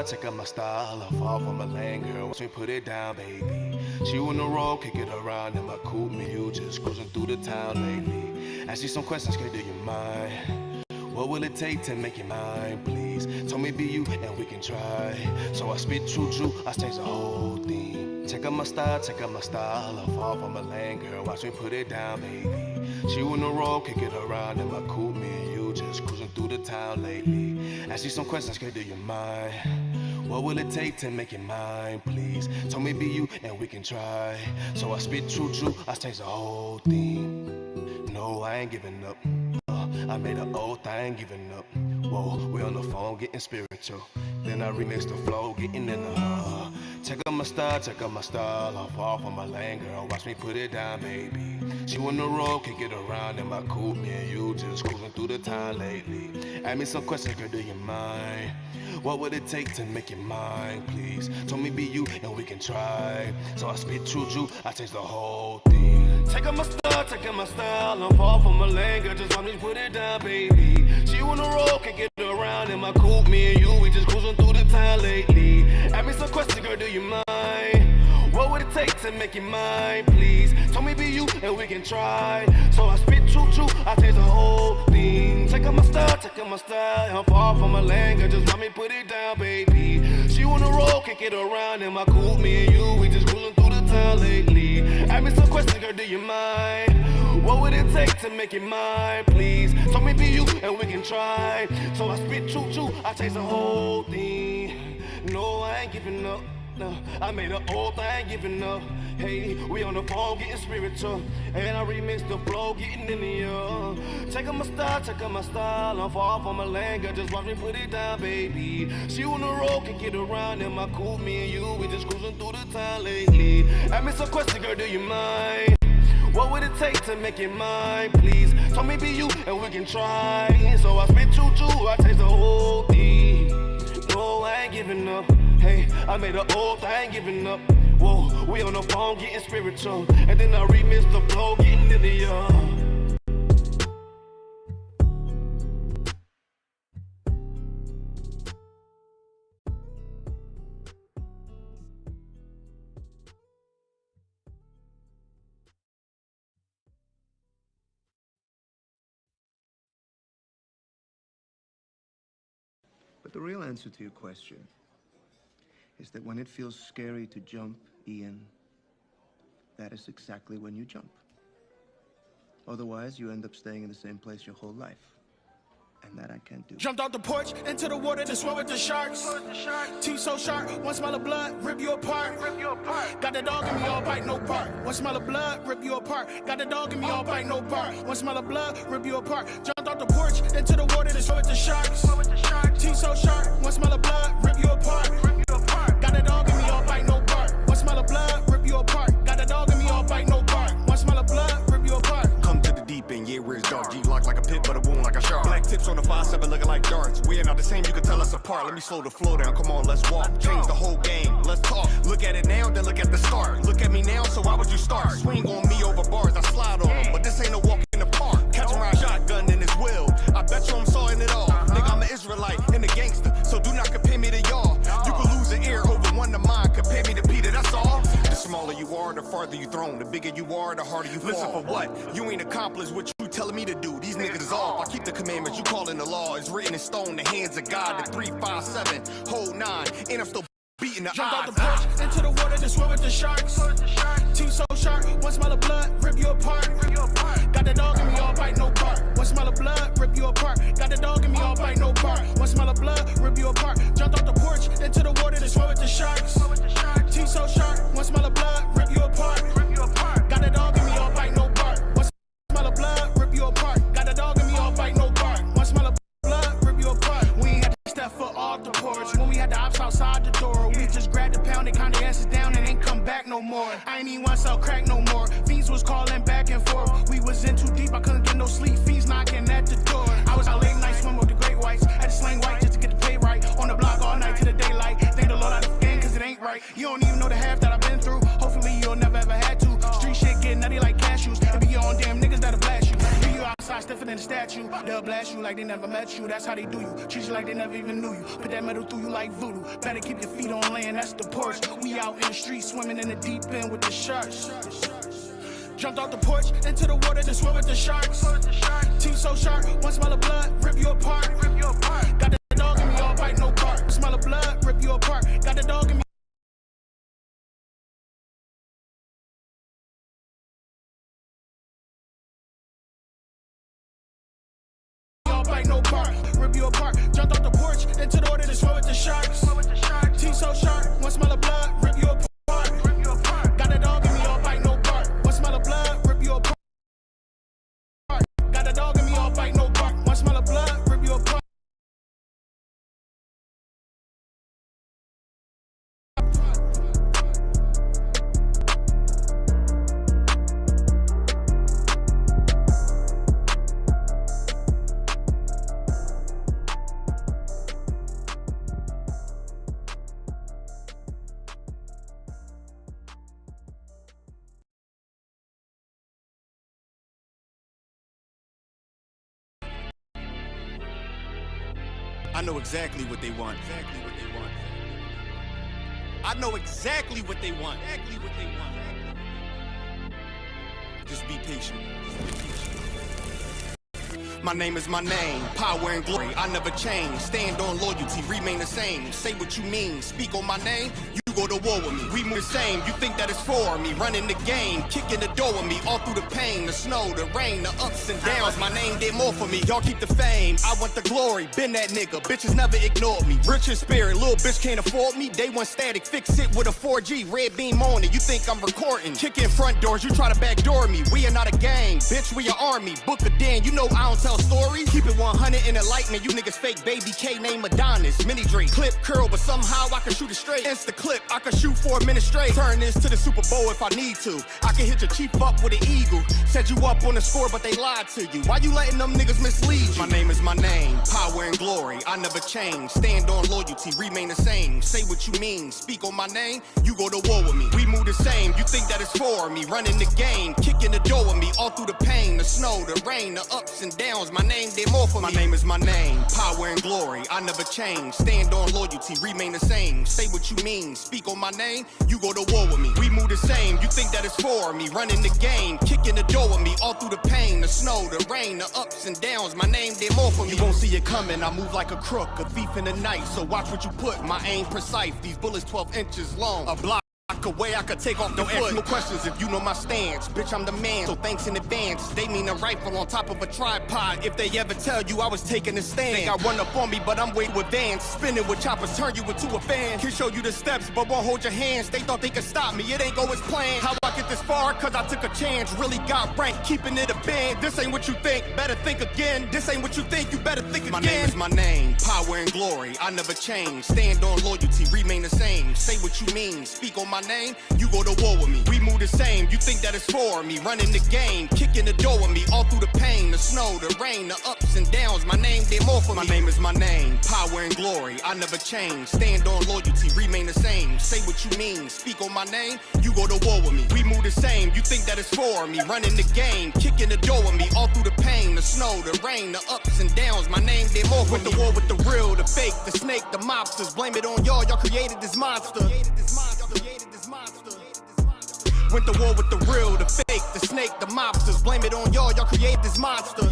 Check out my style, I fall from a lane, girl, watch me put it down, baby. She on the road, kick it around in my coupe, me, you just cruising through the town lately. Ask you some questions, girl, do you mind? What will it take to make you mine, please? Tell me be you and we can try. So I spit true, I change the whole thing. Check out my style, I fall from a lane, girl, watch me put it down, baby. She on the road, kick it around in my coupe, me and you just cruising through the town lately. Ask you some questions, girl, do you mind? What will it take to make it mine, please? Tell me be you and we can try. So I spit true, I change the whole thing. No, I ain't giving up. I made an oath, I ain't giving up. Whoa, we on the phone getting spiritual. Then I remix the flow, getting in the check out my style, I fall from my lane, girl, watch me put it down, baby. She on the road, kick it around in my coupe, me and you just cruising through the town lately. Ask me some questions, girl, do you mind? What would it take to make it mine, please? Tell me be you and we can try. So I spit true, I change the whole thing. Check out my style, I fall from my lane, girl, just watch me put it down, baby. She on the road, kick it around in my coupe, me and you, we just cruising through the town lately. Ask me some questions, girl, do you mind? What would it take to make it mine, please? Tell me be you and we can try. So I spit true, I change the whole thing. Check out my style, I fall from my lane, girl, just watch me put it down, baby. She on the road, kick it around in my coupe, me and you, we just cruising through the town lately. Ask me some questions, girl, do you mind? What would it take to make it mine, please? Tell me be you and we can try. So I spit true, I change the whole thing. No, I ain't giving up. No, I made an oath, I ain't giving up. Hey, we on the phone getting spiritual, and I remix the flow, getting in the air. Check out my style, I'm far from a lane, girl, just watch me put it down, baby. She on the road, can get around in my coupe, me and you, we just cruising through the town lately. Ask me some question, girl, do you mind? What would it take to make it mine, please? Tell me be you and we can try. So I spit true, I change the whole thing. No, I ain't giving up. Hey, I made an oath, I ain't giving up. Whoa, we on the phone getting spiritual, and then I remix the flow, getting in the air. But the real answer to your question is that when it feels scary to jump, Ian, that is exactly when you jump. Otherwise, you end up staying in the same place your whole life. And that I can't do. Jumped off the porch into the water to swim with the sharks. Teeth so sharp, one smell of blood, rip you apart. Got the dog in me, all bite, no bark. One smell of blood, rip you apart. Got the dog in me, all bite, no bark. One smell of blood, rip you apart. Jumped off the porch into the water to swim with the sharks. Teeth so sharp, one smell of blood, rip you apart. Got the dog in me, all bite, no bark. One smell of blood, rip you apart. Got the dog in me, all bite, no bark. One smell of blood, rip you apart. Come to the deep end, yeah, where it's dark. G-lock like a pit, but a wound like a shark. Black tips on the 5-7 looking like darts. We ain't not the same, you can tell us apart. Let me slow the flow down, come on, let's walk. Change the whole game, let's talk. Look at it now, then look at the start. Look at me now, so why would you start? Swing on me over bars, I slide on them. But this ain't a walk in the park. Catch him around shotgun in his will. I bet you I'm sawing it off. Nigga, I'm an Israelite and a gangster, so do not compare me to y'all. You can lose an ear over one of mine. Compare me to Peter, that's all. The smaller you are, the farther you thrown. The bigger you are, the harder you fall. Listen for what? You ain't accomplished what you telling me to do. These niggas is off. I keep the commandments, you calling the law. It's written in stone, the hands of God. The 3, 5, 7, hold 9, and I'm still beating the Jumped odds. off the porch into the water to swim with the sharks. Teeth so sharp, one smell of blood, rip you apart. Got the dog in me, all bite, no bark. One smell of blood, rip you apart. Got the dog in me, all bite, no bark. One smell of blood, rip you apart. Jumped off the porch into the water to swim with the sharks. Teeth so sharp, one smell of blood, rip you apart. Got the dog in me, all bite, no bark. One smell of blood, rip you apart. Got the dog in me, all bite, no bark. One smell of blood, rip you apart. We ain't had to step foot off the porch. When we had the ops outside the door, we just grabbed the pound, they count the asses down and ain't come back no more. I ain't even want to sell crack no more. Fiends was calling back and forth. We was in too deep, I couldn't get no sleep. Fiends knocking at the door. I was out late night swimming with the great whites. Had to slang white just to get the pay right. On the block all night to the daylight. Thank the Lord I the game cause it ain't right. You don't even know the half that I've been through. Hopefully you'll never ever had than a statue. They'll blast you like they never met you. That's how they do you. Treat you like they never even knew you. Put that metal through you like voodoo. Better keep your feet on land, that's the porch. We out in the street swimming in the deep end with the sharks. Jumped off the porch into the water to swim with the sharks. Teeth so sharp, one smell of blood, rip you apart. Got the dog in me, all bite, no bark. Smell of blood, rip you apart. Got the dog in me. All bite, no bark. Rip you apart. Jumped off the porch into the water to swim with the sharks. Teeth so sharp, one smell of blood, rip you apart. Got the dog in me, all bite, no bark. One smell of blood, rip you apart. Got the dog in me, all bite, no bark. One smell of blood, rip you apart. I know exactly what they want. I know exactly what they want. Just be patient. My name is my name, power and glory, I never change. Stand on loyalty, remain the same. Say what you mean, speak on my name, you go to war with me. We move the same, you think that it's for me. Running the game, kicking the door with me. All through the pain, the snow, the rain, the ups and downs. My name did more for me, y'all keep the fame. I want the glory, been that nigga, bitches never ignored me. Rich in spirit, little bitch can't afford me. Day one static, fix it with a 4G, red beam on it. You think I'm recording, kicking front doors, you try to backdoor me. We are not a gang, bitch, we an army. Book a den, you know I don't tell stories. Keep it 100 in enlightenment, you niggas fake baby K name Adonis. Mini Drake, clip curl, but somehow I can shoot it straight. Insta clip, I can shoot for a minute straight. Turn this to the Super Bowl if I need to. I can hit your chief up with an eagle. Set you up on the score, but they lied to you. Why you letting them niggas mislead you? My name is my name, power and glory, I never change. Stand on loyalty, remain the same. Say what you mean, speak on my name, you go to war with me. We move the same, you think that it's for me. Running the game, kicking the door with me. All through the pain, the snow, the rain, the ups and downs. My name did more for me. My name is my name, power and glory, I never change. Stand on loyalty, remain the same. Say what you mean, speak on my name, you go to war with me. We move the same, you think that it's for me. Running the game, kicking the door with me. All through the pain, the snow, the rain, the ups and downs. My name did more for me. You won't see it coming, I move like a crook, a thief in the night. So watch what you put, my aim precise. These bullets 12 inches long, a block away, I could take off the foot. Don't ask no questions if you know my stance. Bitch, I'm the man, so thanks in advance. They mean a rifle on top of a tripod. If they ever tell you I was taking a stand, think I run up on me, but I'm way to advance. Spinning with choppers, turn you into a fan. Can show you the steps, but won't hold your hands. They thought they could stop me, it ain't go as planned. How I get this far? Cause I took a chance. Really got rank, keeping it a band. This ain't what you think, better think again. This ain't what you think, you better think again. My name is my name, power and glory, I never change. Stand on loyalty, remain the same. Say what you mean, speak on my name, you go to war with me. We move the same, you think that it's for me. Running the game, kicking the door with me. All through the pain, the snow, the rain, the ups and downs. My name did more for me. My name is my name, power and glory, I never change. Stand on loyalty, remain the same. Say what you mean, speak on my name, you go to war with me. We move the same, you think that it's for me. Running the game, kicking the door with me. All through the pain, the snow, the rain, the ups and downs. My name did more for me. Went to war with the real, the fake, the snake, the mobsters. Blame it on y'all, y'all created this monster. Went to war with the real, the fake, the snake, the mobsters. Blame it on y'all, y'all created this monster.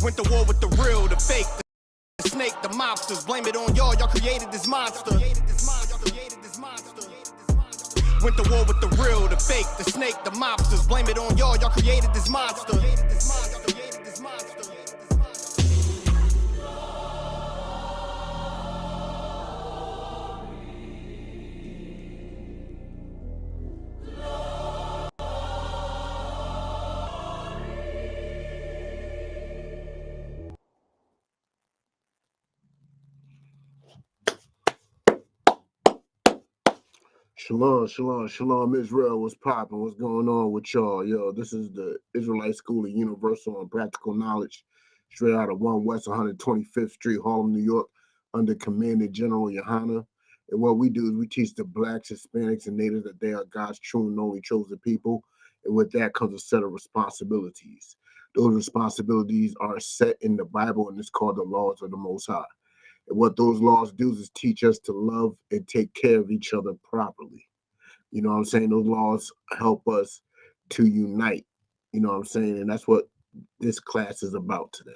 Went to war with the real, the fake, the snake, the mobsters. Blame it on y'all, y'all created this monster. Went to war with the real, the fake, the snake, the mobsters. Blame it on y'all, y'all created this monster. Shalom, shalom, shalom, Israel. What's popping? What's going on with y'all? Yo, this is the Israelite School of Universal and Practical Knowledge, straight out of 1 West 125th Street, Harlem, New York, under Commander General Yohana. And what we do is we teach the Blacks, Hispanics, and Natives that they are God's true and only chosen people. And with that comes a set of responsibilities. Those responsibilities are set in the Bible, and it's called the laws of the Most High. And what those laws do is teach us to love and take care of each other properly. You know what I'm saying? Those laws help us to unite. You know what I'm saying? And that's what this class is about today.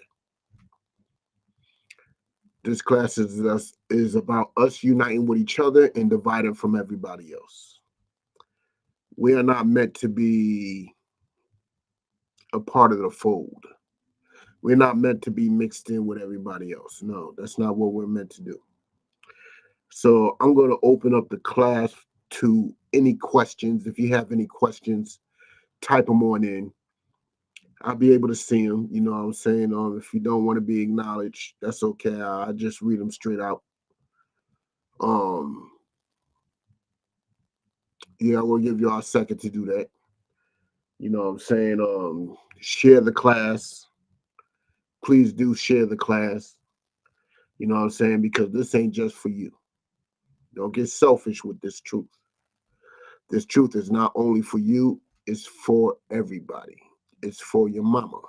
This class is about us uniting with each other and dividing from everybody else. We are not meant to be a part of the fold. We're not meant to be mixed in with everybody else. No, that's not what we're meant to do. So I'm going to open up the class to any questions. If you have any questions, type them on in. I'll be able to see them. You know what I'm saying? If you don't want to be acknowledged, that's okay. I'll just read them straight out. Yeah, we'll give y'all a second to do that. You know what I'm saying? Share the class. Please do share the class. You know what I'm saying? Because this ain't just for you. Don't get selfish with this truth. This truth is not only for you, it's for everybody. It's for your mama.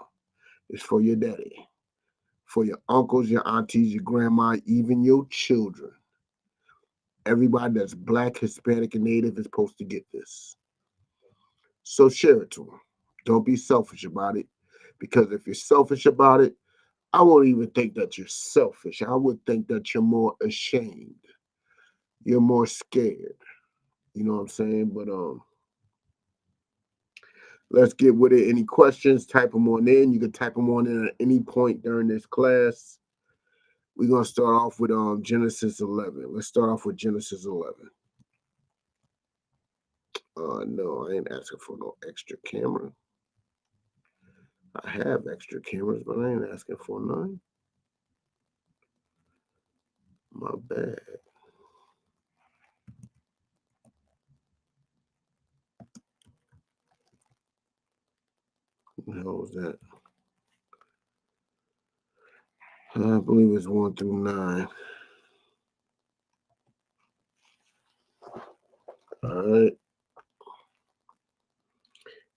It's for your daddy. For your uncles, your aunties, your grandma, even your children. Everybody that's Black, Hispanic, and Native is supposed to get this. So share it to them. Don't be selfish about it. Because if you're selfish about it, I won't even think that you're selfish. I would think that you're more ashamed. You're more scared. You know what I'm saying? But let's get with it. Any questions, type them on in. You can type them on in at any point during this class. We're going to start off with Genesis 11. Let's start off with Genesis 11. No, I ain't asking for no extra camera. I have extra cameras, but I ain't asking for none. My bad. What the hell was that? I believe it's 1 through 9. All right.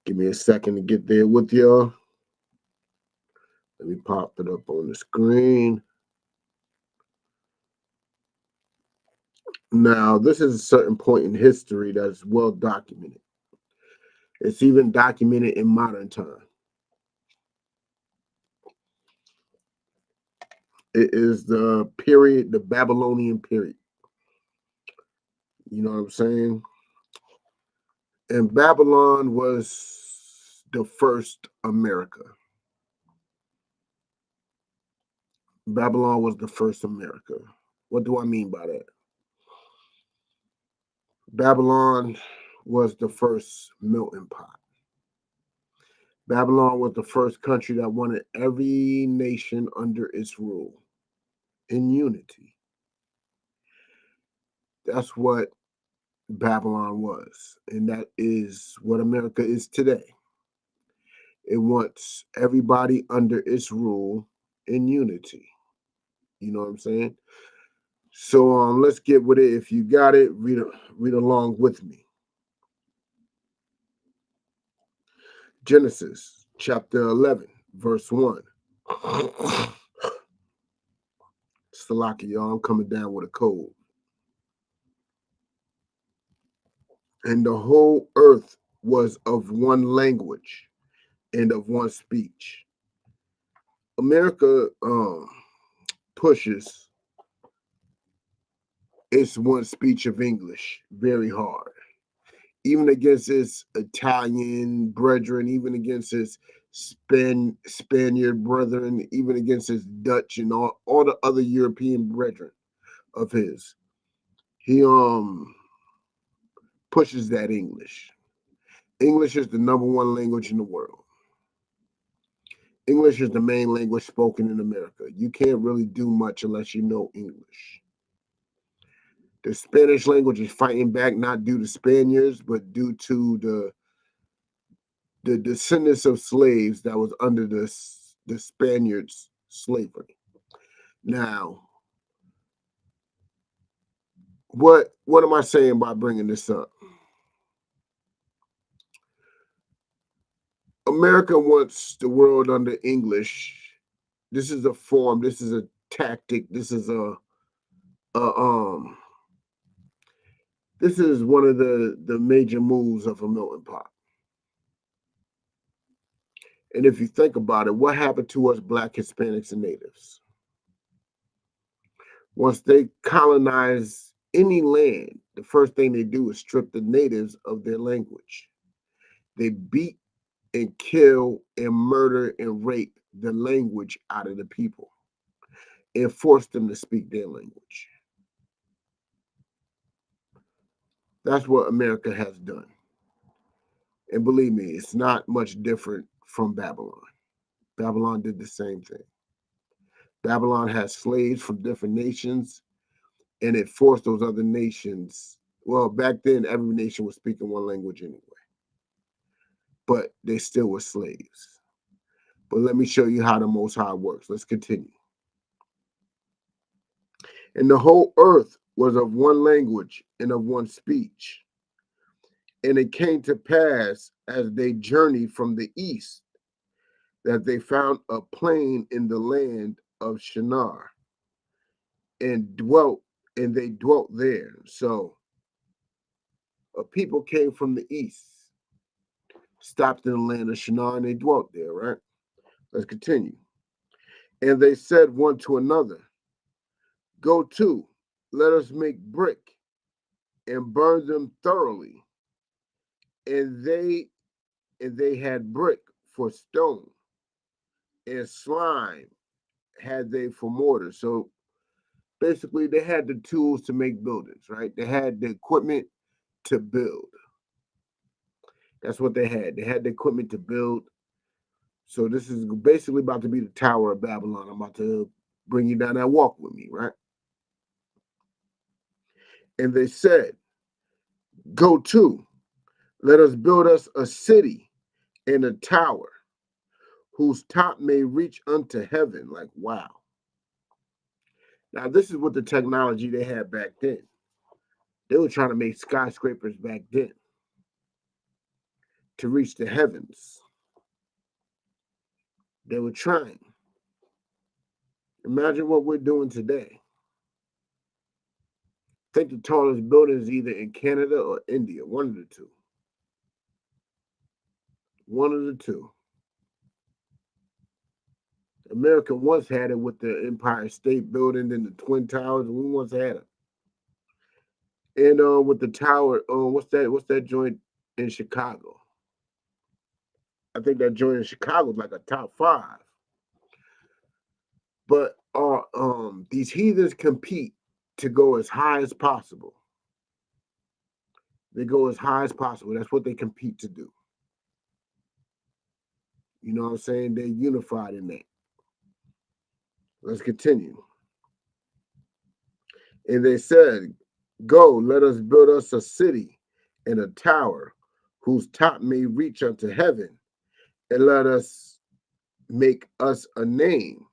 Give me a second to get there with y'all. Let me pop it up on the screen. Now, this is a certain point in history that's well documented. It's even documented in modern time. It is the period, the Babylonian period. You know what I'm saying? And Babylon was the first America. Babylon was the first America. What do I mean by that? Babylon was the first melting pot. Babylon was the first country that wanted every nation under its rule in unity. That's what Babylon was, and that is what America is today. It wants everybody under its rule in unity. You know what I'm saying? So let's get with it. If you got it, read along with me. Genesis chapter 11, verse 1. Salaki, y'all, I'm coming down with a cold. And the whole earth was of one language and of one speech. America pushes its one speech of English very hard, even against its Italian brethren, even against its Spaniard brethren, even against its Dutch and all the other European brethren of his. He pushes that English. English is the number one language in the world. English is the main language spoken in America. You can't really do much unless you know English. The Spanish language is fighting back, not due to Spaniards, but due to the descendants of slaves that was under the Spaniards' slavery. Now, what am I saying by bringing this up? America wants the world under English. This is a form. This is a tactic. This is a this is one of the major moves of a melting pot. And if you think about it, what happened to us Black, Hispanics, and Natives? Once they colonize any land, the first thing they do is strip the natives of their language. They beat and kill and murder and rape the language out of the people and force them to speak their language. That's what America has done. And believe me, it's not much different from Babylon. Babylon did the same thing. Babylon had slaves from different nations, and it forced those other nations. Well, back then, every nation was speaking one language anyway, but they still were slaves. But let me show you how the Most High works. Let's continue. And the whole earth was of one language and of one speech. And it came to pass as they journeyed from the east that they found a plain in the land of Shinar and they dwelt there. So a people came from the east, stopped in the land of Shinar, and they dwelt there, right? Let's continue. And they said one to another, go to, let us make brick and burn them thoroughly. And they had brick for stone, and slime had they for mortar. So basically they had the tools to make buildings, right? They had the equipment to build. That's what they had. They had the equipment to build. So this is basically about to be the Tower of Babylon. I'm about to bring you down that walk with me, right? And they said, go to, let us build us a city and a tower whose top may reach unto heaven. Like, wow. Now, this is what the technology they had back then. They were trying to make skyscrapers back then to reach the heavens. They were trying. Imagine what we're doing today. I think the tallest building is either in Canada or India, one of the two. One of the two. America once had it with the Empire State Building and the Twin Towers. We once had it. And with the tower, what's that joint in Chicago? I think that joint in Chicago is like a top 5. But these heathens compete to go as high as possible. They go as high as possible. That's what they compete to do. You know what I'm saying? They're unified in that. Let's continue. And they said, go, let us build us a city and a tower whose top may reach unto heaven, and let us make us a name,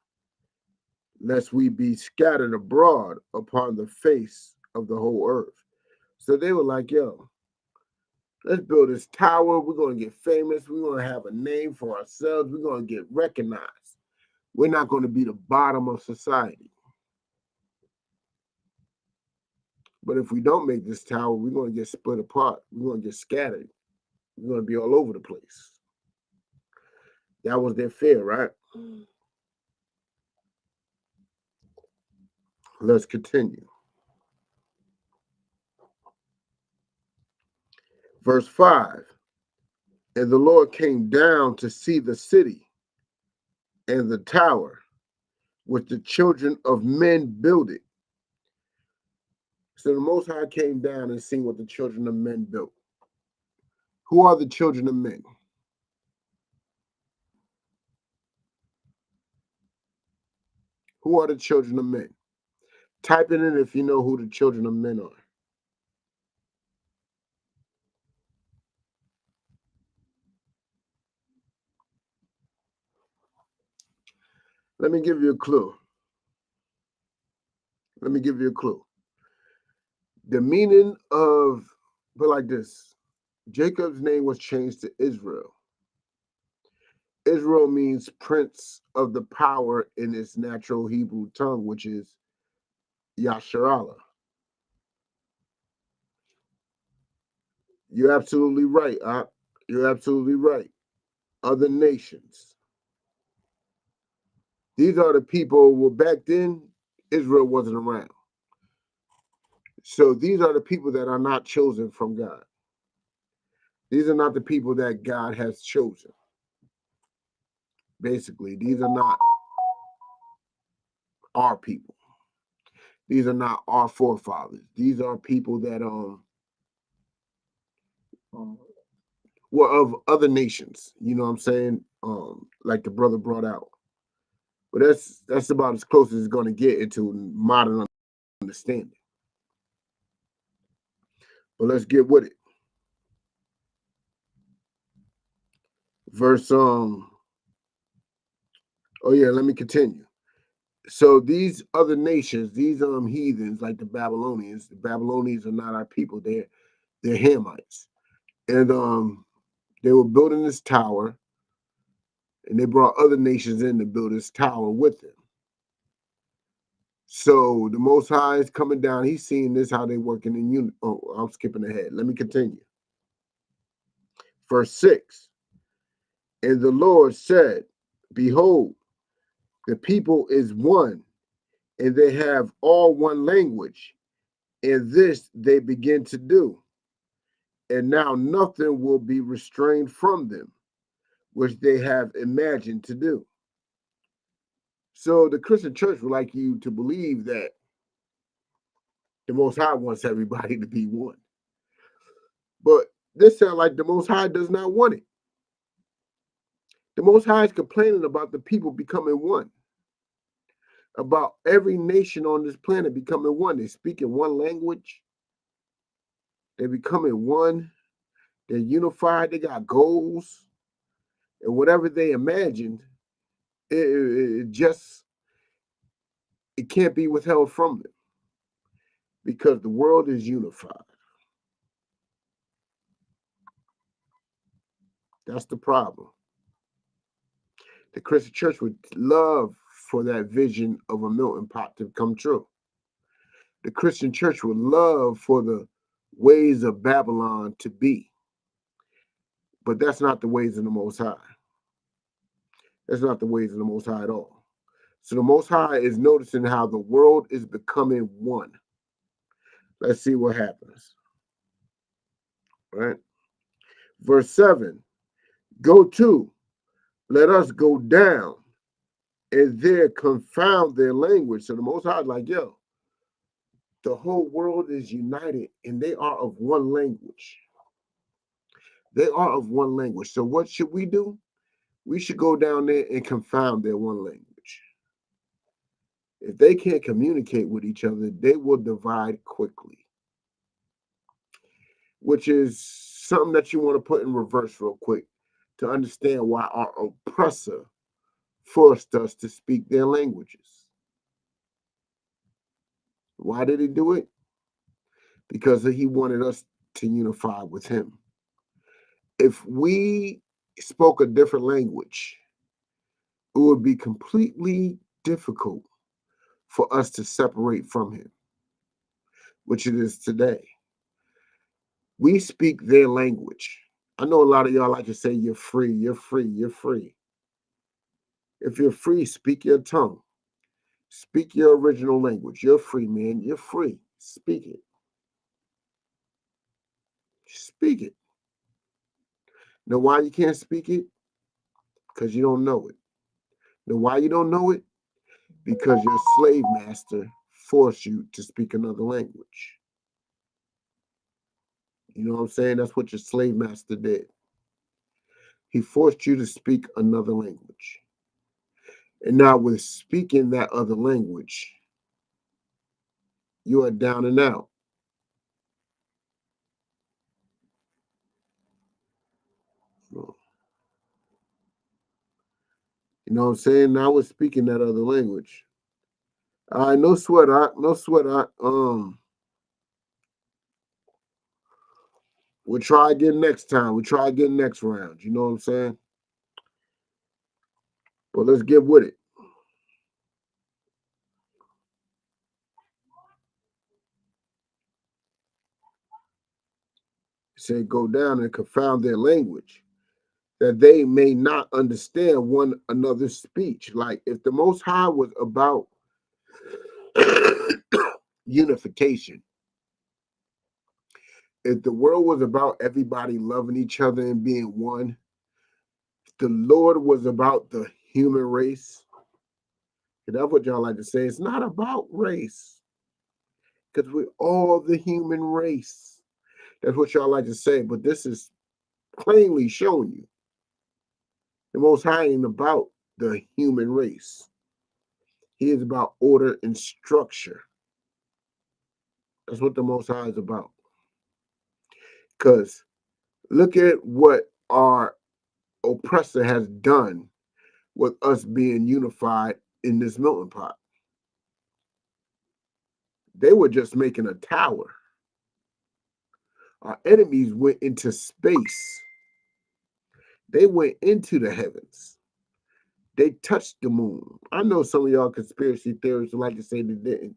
lest we be scattered abroad upon the face of the whole earth. So they were like, yo, let's build this tower. We're going to get famous. We're going to have a name for ourselves. We're going to get recognized. We're not going to be the bottom of society. But if we don't make this tower, we're going to get split apart. We're going to get scattered. We're going to be all over the place. That was their fear, right? Let's continue. Verse 5. And the Lord came down to see the city and the tower which the children of men builded. So the Most High came down and seen what the children of men built. Who are the children of men? Who are the children of men? Type it in if you know who the children of men are. Let me give you a clue. Let me give you a clue. The meaning of, but like this, Jacob's name was changed to Israel. Israel means prince of the power in its natural Hebrew tongue, which is Yasharallah. You're absolutely right, You're absolutely right. Other nations. These are the people, well, back then, Israel wasn't around. So these are the people that are not chosen from God. These are not the people that God has chosen. Basically, these are not our people. These are not our forefathers. These are people that were of other nations. You know what I'm saying? Like the brother brought out. But that's about as close as it's going to get into modern understanding. But let's get with it. Verse oh yeah, let me continue. So these other nations, these heathens like the Babylonians are not our people. They're Hamites. And they were building this tower, and they brought other nations in to build this tower with them. So the Most High is coming down. He's seeing this, how they working in unity. Oh, I'm skipping ahead. Let me continue. Verse 6. And the Lord said, behold, the people is one, and they have all one language, and this they begin to do. And now nothing will be restrained from them, which they have imagined to do. So the Christian church would like you to believe that the Most High wants everybody to be one. But this sounds like the Most High does not want it. The Most High is complaining about the people becoming one, about every nation on this planet becoming one. They speak in one language. They're becoming one. They're unified. They got goals. And whatever they imagined, it can't be withheld from them because the world is unified. That's the problem. The Christian church would love for that vision of a melting pot to come true. The Christian church would love for the ways of Babylon to be. But that's not the ways of the Most High. That's not the ways of the Most High at all. So the Most High is noticing how the world is becoming one. Let's see what happens. All right. Verse 7. Go to, let us go down, and there confound their language. So the Most High is like, yo, the whole world is united, and they are of one language. They are of one language. So what should we do? We should go down there and confound their one language. If they can't communicate with each other, they will divide quickly, which is something that you want to put in reverse real quick to understand why our oppressor forced us to speak their languages. Why did he do it? Because he wanted us to unify with him. If we spoke a different language, it would be completely difficult for us to separate from him, which it is today. We speak their language. I know a lot of y'all like to say you're free, you're free, you're free. If you're free, speak your tongue. Speak your original language. You're free, man. You're free. Speak it. Speak it. Know why you can't speak it? Because you don't know it. Know why you don't know it? Because your slave master forced you to speak another language. You know what I'm saying? That's what your slave master did. He forced you to speak another language. And now with speaking that other language, you are down and out. You know what I'm saying? Now we're speaking that other language. All right, no sweat, no sweat. We'll try again next time. We'll try again next round. You know what I'm saying? But let's get with it. It said, go down and confound their language, that they may not understand one another's speech. Like if the Most High was about unification, if the world was about everybody loving each other and being one, if the Lord was about the human race, and that's what y'all like to say, it's not about race, because we're all the human race. That's what y'all like to say, but this is plainly showing you the Most High ain't about the human race. He is about order and structure. That's what the Most High is about. Because look at what our oppressor has done with us being unified in this melting pot. They were just making a tower. Our enemies went into space. They went into the heavens. They touched the moon. I know some of y'all conspiracy theorists would like to say they didn't.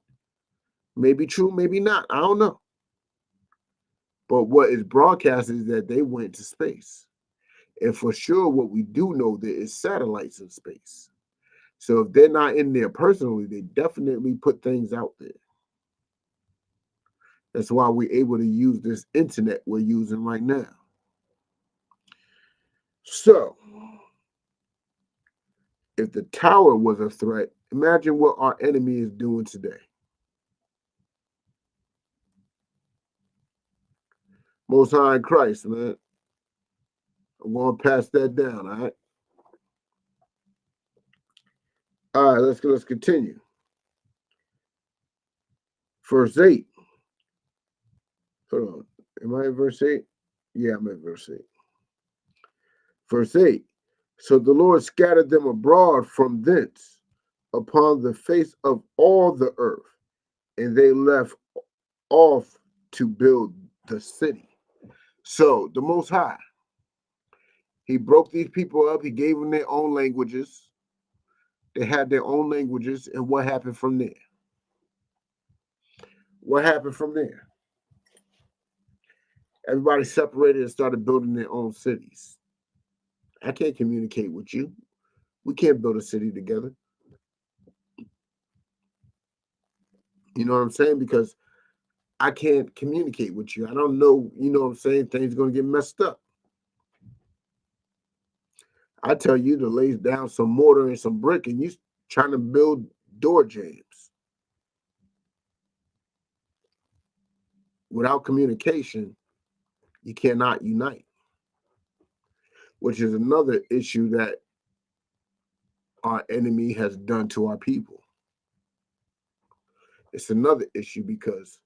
Maybe true, maybe not. I don't know. But what is broadcast is that they went to space. And for sure, what we do know, there is satellites in space. So if they're not in there personally, they definitely put things out there. That's why we're able to use this internet we're using right now. So, if the tower was a threat, imagine what our enemy is doing today. Most High in Christ, man. I'm going to pass that down, all right? All right, let's continue. Verse 8. Hold on. Am I in verse 8? Yeah, I'm in verse 8. Verse 8. So the Lord scattered them abroad from thence upon the face of all the earth, and they left off to build the city. So the Most High, he broke these people up. He gave them their own languages. They had their own languages. And what happened from there? What happened from there? Everybody separated and started building their own cities. I can't communicate with you. We can't build a city together. You know what I'm saying? Because I can't communicate with you. I don't know, you know what I'm saying? Things are going to get messed up. I tell you to lay down some mortar and some brick, and you trying to build door jambs. Without communication, you cannot unite, which is another issue that our enemy has done to our people. It's another issue because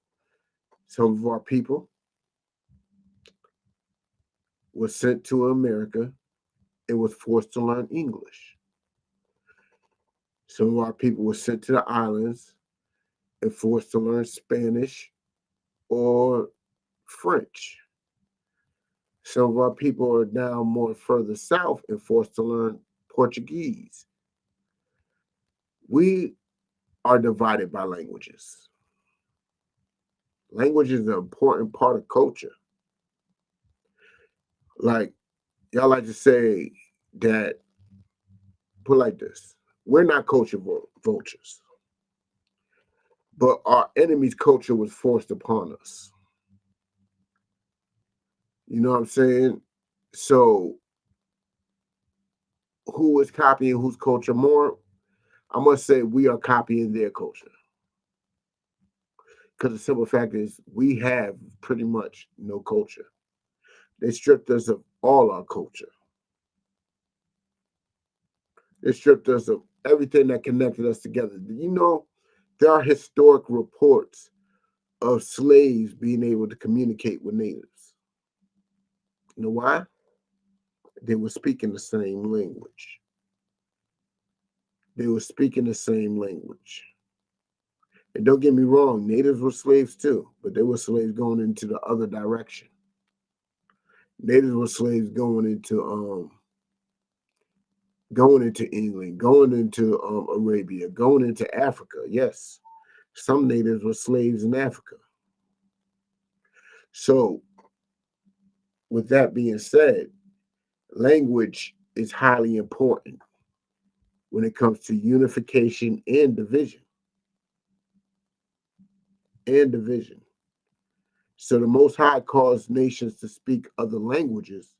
some of our people were sent to America and was forced to learn English. Some of our people were sent to the islands and forced to learn Spanish or French. Some of our people are now more further south and forced to learn Portuguese. We are divided by languages. Language is an important part of culture. Like, y'all like to say that, put it like this, we're not culture vultures, but our enemy's culture was forced upon us. You know what I'm saying? So, who is copying whose culture more? I must say we are copying their culture. Because the simple fact is we have pretty much no culture. They stripped us of all our culture. They stripped us of everything that connected us together. You know, there are historic reports of slaves being able to communicate with natives. You know why? They were speaking the same language. They were speaking the same language. And don't get me wrong, natives were slaves too, but they were slaves going into the other direction. Natives were slaves going into going into England, going into Arabia, going into Africa. Yes, some natives were slaves in Africa. So, with that being said, language is highly important when it comes to unification and division. And division. So the Most High caused nations to speak other languages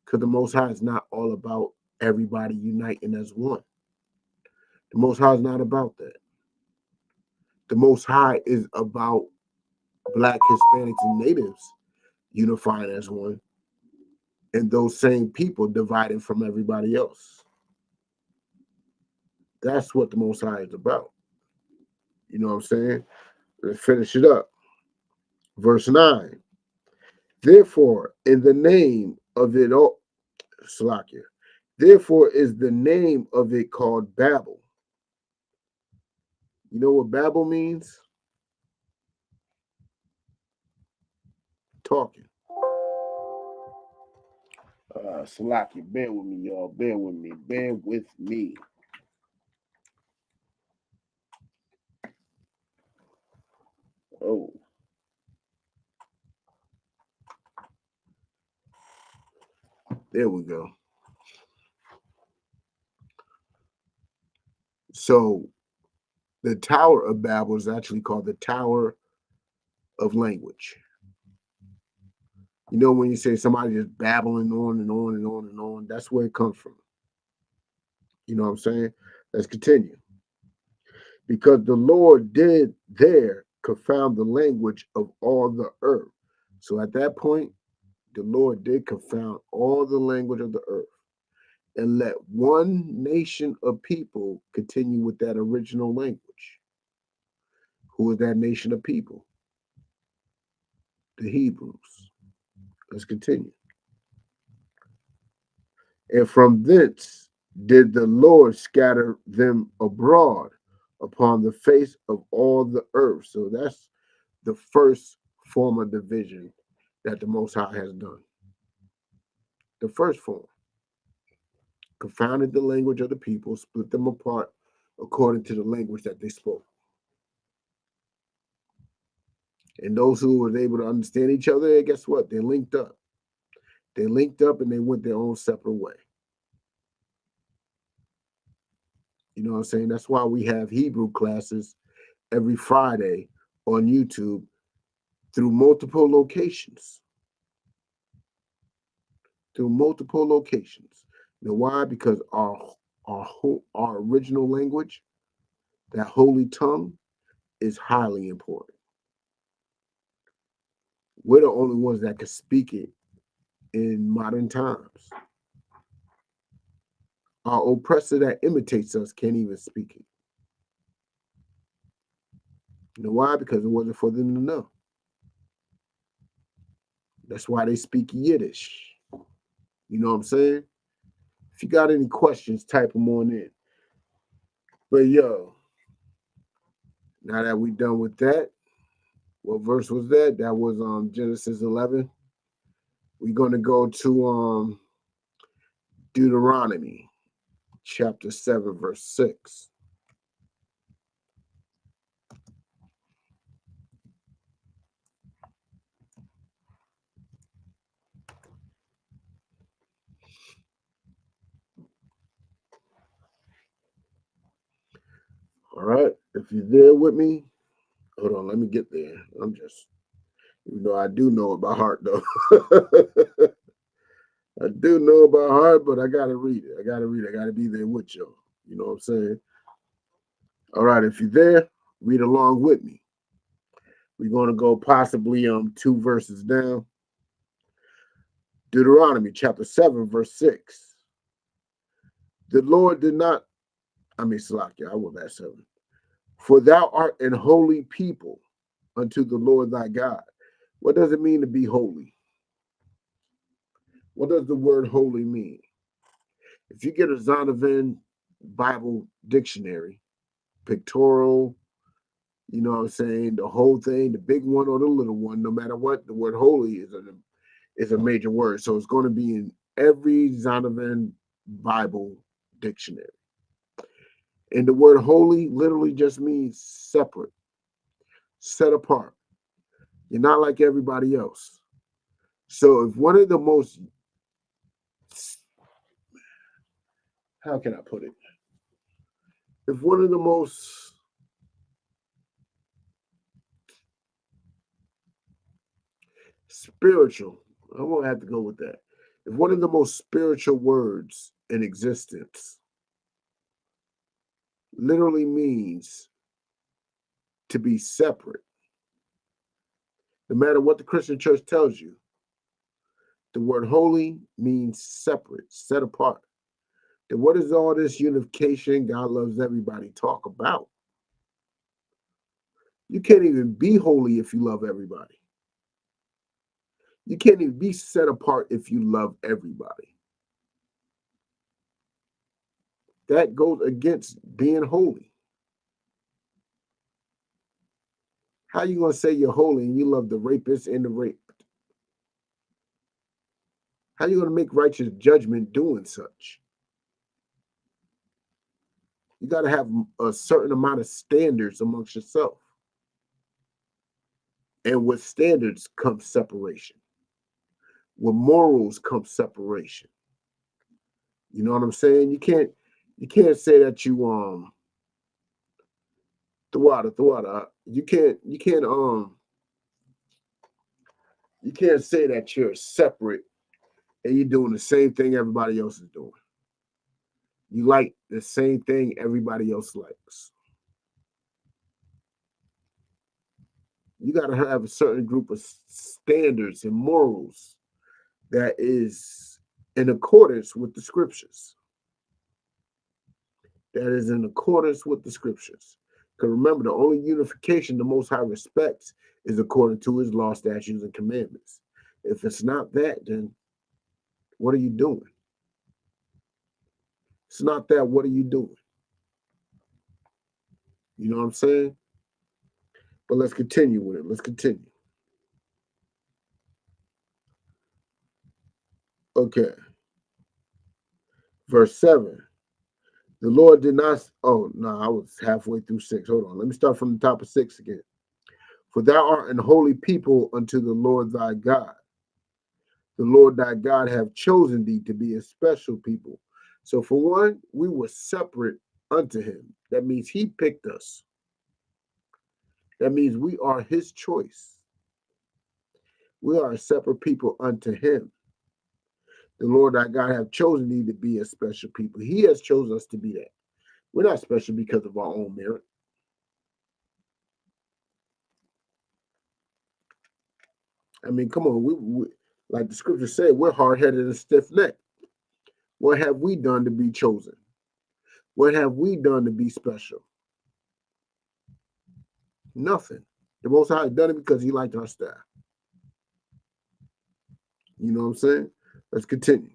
because the Most High is not all about everybody uniting as one. The Most High is not about that. The Most High is about Black, Hispanics, and Natives unifying as one, and those same people dividing from everybody else. That's what the Most High is about. You know what I'm saying? Let's finish it up. Verse 9. Therefore, in the name of it all, Salakia, therefore is the name of it called Babel. You know what Babel means? Talking. Salakia, bear with me, y'all. Bear with me. Bear with me. Oh. There we go. So the Tower of Babel is actually called the Tower of Language. You know, when you say somebody just babbling on and on and on and on, that's where it comes from. You know what I'm saying? Let's continue. Because the Lord did there confound the language of all the earth. So at that point, the Lord did confound all the language of the earth and let one nation of people continue with that original language. Who is that nation of people? The Hebrews. Let's continue. And from thence did the Lord scatter them abroad upon the face of all the earth. So that's the first form of division that the Most High has done. The first form. Confounded the language of the people, split them apart according to the language that they spoke. And those who were able to understand each other, guess what? They linked up. They linked up and they went their own separate way. You know what I'm saying? That's why we have Hebrew classes every Friday on YouTube through multiple locations. Through multiple locations. You know why? Because our original language, that holy tongue, is highly important. We're the only ones that can speak it in modern times. Our oppressor that imitates us can't even speak it. You know why? Because it wasn't for them to know. That's why they speak Yiddish. You know what I'm saying? If you got any questions, type them on in. But yo, now that we done with that, what verse was that? That was Genesis 11. We're going to go to Deuteronomy chapter 7, verse 6. All right, if you're there with me, hold on, let me get there. I'm just, even though I do know it by heart, though. I do know it by heart, but I got to read it. I got to be there with you. You know what I'm saying? All right, if you're there, read along with me. We're going to go possibly 2 verses down. Deuteronomy chapter 7, verse 6. The Lord did not, Salakia, I will that 7. For thou art an holy people unto the Lord thy God. What does it mean to be holy? What does the word holy mean? If you get a Zondervan Bible dictionary, pictorial, you know what I'm saying, the whole thing, the big one or the little one, no matter what, the word holy is a major word. So it's going to be in every Zondervan Bible dictionary. And the word holy literally just means separate, set apart. You're not like everybody else. So if one of the most, how can I put it? If one of the most spiritual, I won't have to go with that. If one of the most spiritual words in existence literally means to be separate, no matter what the Christian church tells you, the word holy means separate, set apart. Then what is all this unification, God loves everybody talk about? You can't even be holy if you love everybody. You can't even be set apart if you love everybody. That goes against being holy. How you going to say you're holy and you love the rapist and the raped? How you going to make righteous judgment doing such? You got to have a certain amount of standards amongst yourself. And with standards comes separation. With morals comes separation. You know what I'm saying? You can't say that you you can't say that you're separate and you're doing the same thing everybody else is doing. You like the same thing everybody else likes. You got to have a certain group of standards and morals that is in accordance with the scriptures. That is in accordance with the scriptures. Because remember, the only unification the Most High respects is according to his law, statutes, and commandments. If it's not that, then what are you doing? It's not that, what are you doing? You know what I'm saying? But let's continue with it. Let's continue. Okay. Verse 7. The Lord did not. Oh, no, I was halfway through 6. Hold on. Let me start from the top of 6 again. For thou art an holy people unto the Lord thy God. The Lord thy God have chosen thee to be a special people. So for one, we were separate unto him. That means he picked us. That means we are his choice. We are a separate people unto him. The Lord our God have chosen thee to be a special people. He has chosen us to be that. We're not special because of our own merit. I mean, come on. We like the scripture said, we're hard-headed and stiff-necked. What have we done to be chosen? What have we done to be special? Nothing. The Most High done it because he liked our style. You know what I'm saying? Let's continue.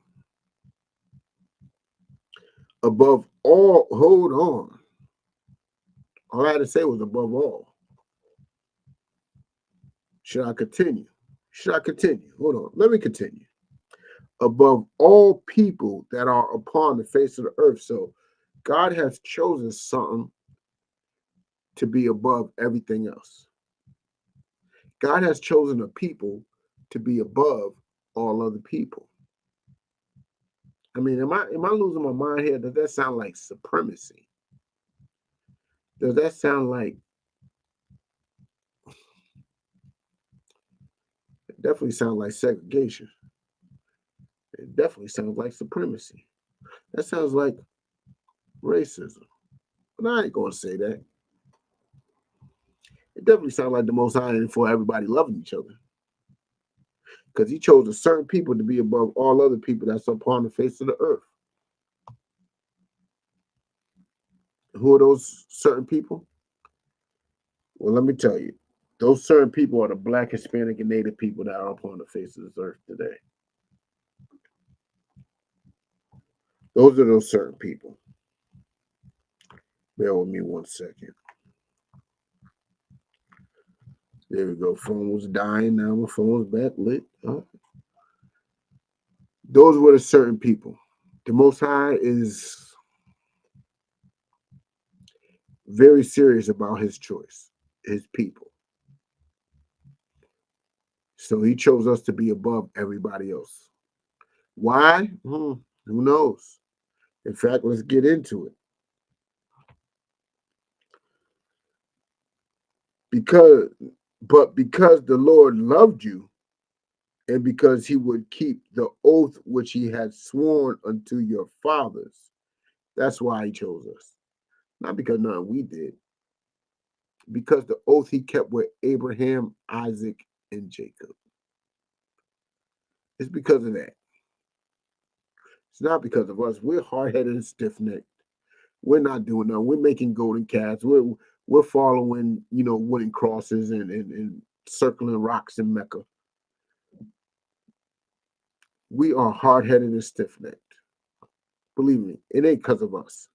Above all, hold on. All I had to say was above all. Should I continue? Should I continue? Hold on. Let me continue. Above all people that are upon the face of the earth. So God has chosen something to be above everything else. God has chosen a people to be above all other people. I mean, am I losing my mind here? Does that sound like supremacy? Does that sound like, it definitely sounds like segregation. It definitely sounds like supremacy. That sounds like racism. But I ain't going to say that. It definitely sounds like the Most High ain't for everybody loving each other. Because he chose a certain people to be above all other people that's upon the face of the earth. Who are those certain people? Well, let me tell you. Those certain people are the Black, Hispanic, and Native people that are upon the face of this earth today. Those are those certain people. Bear with me 1 second. There we go. Phone was dying. Now my phone's back lit. Those were the certain people. The Most High is very serious about his choice, his people. So he chose us to be above everybody else. Why? Who knows? In fact, let's get into it. Because because the Lord loved you, and because he would keep the oath which he had sworn unto your fathers, that's why he chose us. Not because none we did, because the oath he kept with Abraham, Isaac, and Jacob. It's because of that. It's not because of us. We're hard-headed and stiff-necked. We're not doing that. We're making golden calves. We're following, wooden crosses and circling rocks in Mecca. We are hard-headed and stiff-necked. Believe me, it ain't because of us.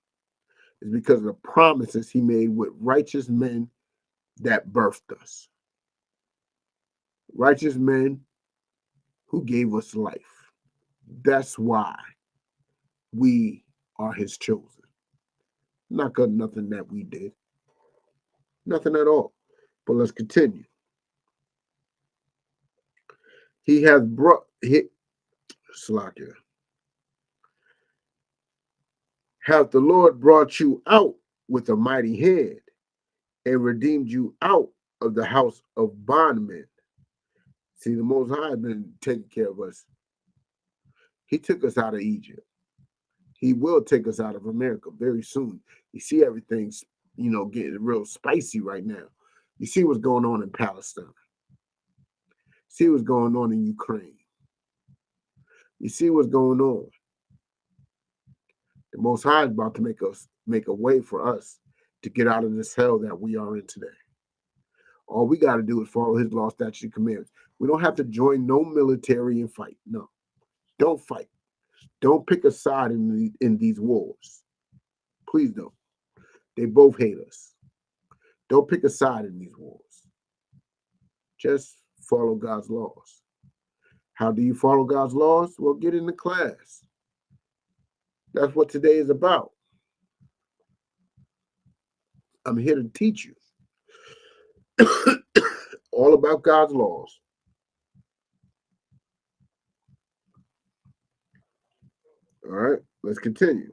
It's because of the promises he made with righteous men that birthed us. Righteous men who gave us life. That's why we are his chosen. Not because nothing that we did. Nothing at all. But let's continue. He has brought Slakia. Hath the Lord brought you out with a mighty hand and redeemed you out of the house of bondmen. See, the Most High has been taking care of us. He took us out of Egypt. He will take us out of America very soon. You see everything's, getting real spicy right now. You see what's going on in Palestine. See what's going on in Ukraine. You see what's going on. The Most High is about to make a way for us to get out of this hell that we are in today. All we got to do is follow his law, statutes, and commandments. We don't have to join no military and fight. No, don't fight. Don't pick a side in these wars. Please don't. They both hate us. Don't pick a side in these wars. Just follow God's laws. How do you follow God's laws? Well, get in the class. That's what today is about. I'm here to teach you all about God's laws. All right, let's continue.